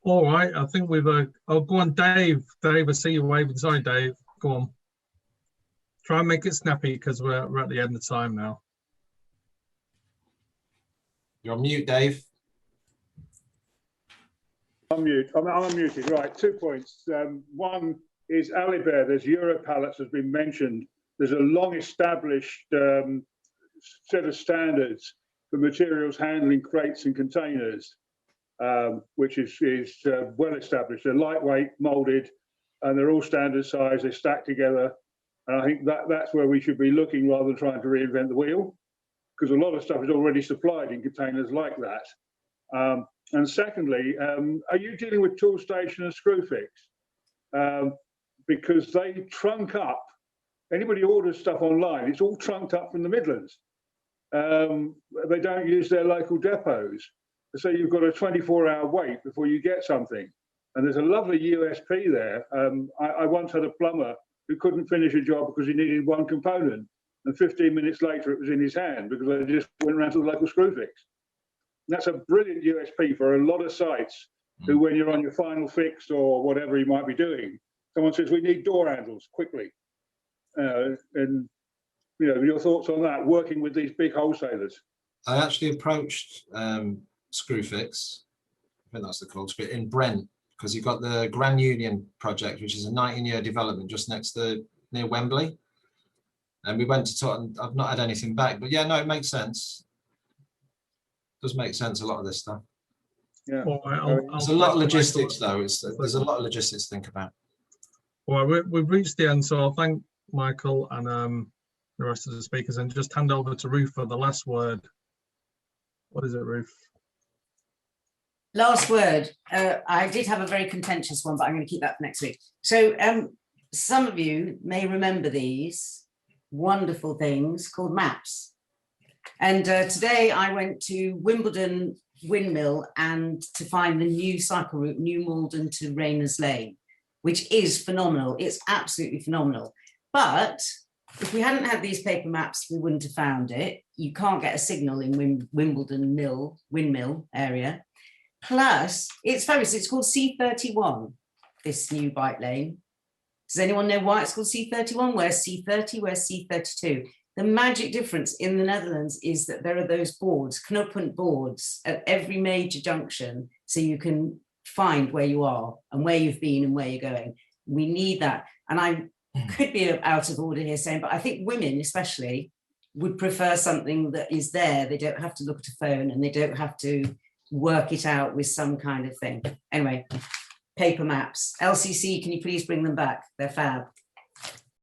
All right, I think we've oh, go on, Dave. Dave, I see you waving. Sorry, Dave. Go on. Try and make it snappy because we're at the end of time now. You're on mute, Dave. I'm unmuted. Right, 2 points. One is Alibert. There's Euro pallets has been mentioned. There's a long established set of standards for materials handling crates and containers, which is well established. They're lightweight, molded, and they're all standard size. They stack together, and I think that's where we should be looking rather than trying to reinvent the wheel, because a lot of stuff is already supplied in containers like that. And secondly, are you dealing with Toolstation and Screwfix? Because they trunk up. Anybody orders stuff online, it's all trunked up from the Midlands. They don't use their local depots. So you've got a 24-hour wait before you get something. And there's a lovely USP there. I once had a plumber who couldn't finish a job because he needed one component. And 15 minutes later, it was in his hand because I just went around to the local Screwfix. That's a brilliant USP for a lot of sites who, when you're on your final fix or whatever you might be doing, someone says, we need door handles quickly. And you know, your thoughts on that, working with these big wholesalers? I actually approached Screwfix, I think that's the called, in Brent, because you've got the Grand Union project, which is a 19-year development just near Wembley. And we went to talk, and I've not had anything back. But yeah, no, it makes sense. It does make sense, a lot of this stuff. Yeah. Well, there's a lot of logistics, though. There's a lot of logistics to think about. Well, we've reached the end, so I'll thank Michael and the rest of the speakers, and just hand over to Ruth for the last word. What is it, Ruth? Last word. I did have a very contentious one, but I'm going to keep that for next week. So some of you may remember these wonderful things called maps. And today I went to Wimbledon Windmill and to find the new cycle route, New Malden to Rayners Lane, which is phenomenal. It's absolutely phenomenal. But if we hadn't had these paper maps, we wouldn't have found it. you can't get a signal in Wimbledon windmill area. Plus, it's famous. It's called C31, this new bike lane. Does anyone know why it's called C31? Where's C30? Where's C32? The magic difference in the Netherlands is that there are those boards, knooppunt boards, at every major junction, so you can find where you are and where you've been and where you're going. We need that. And I could be out of order here saying, but I think women especially would prefer something that is there. They don't have to look at a phone and they don't have to work it out with some kind of thing. Anyway, paper maps. LCC, can you please bring them back? They're fab.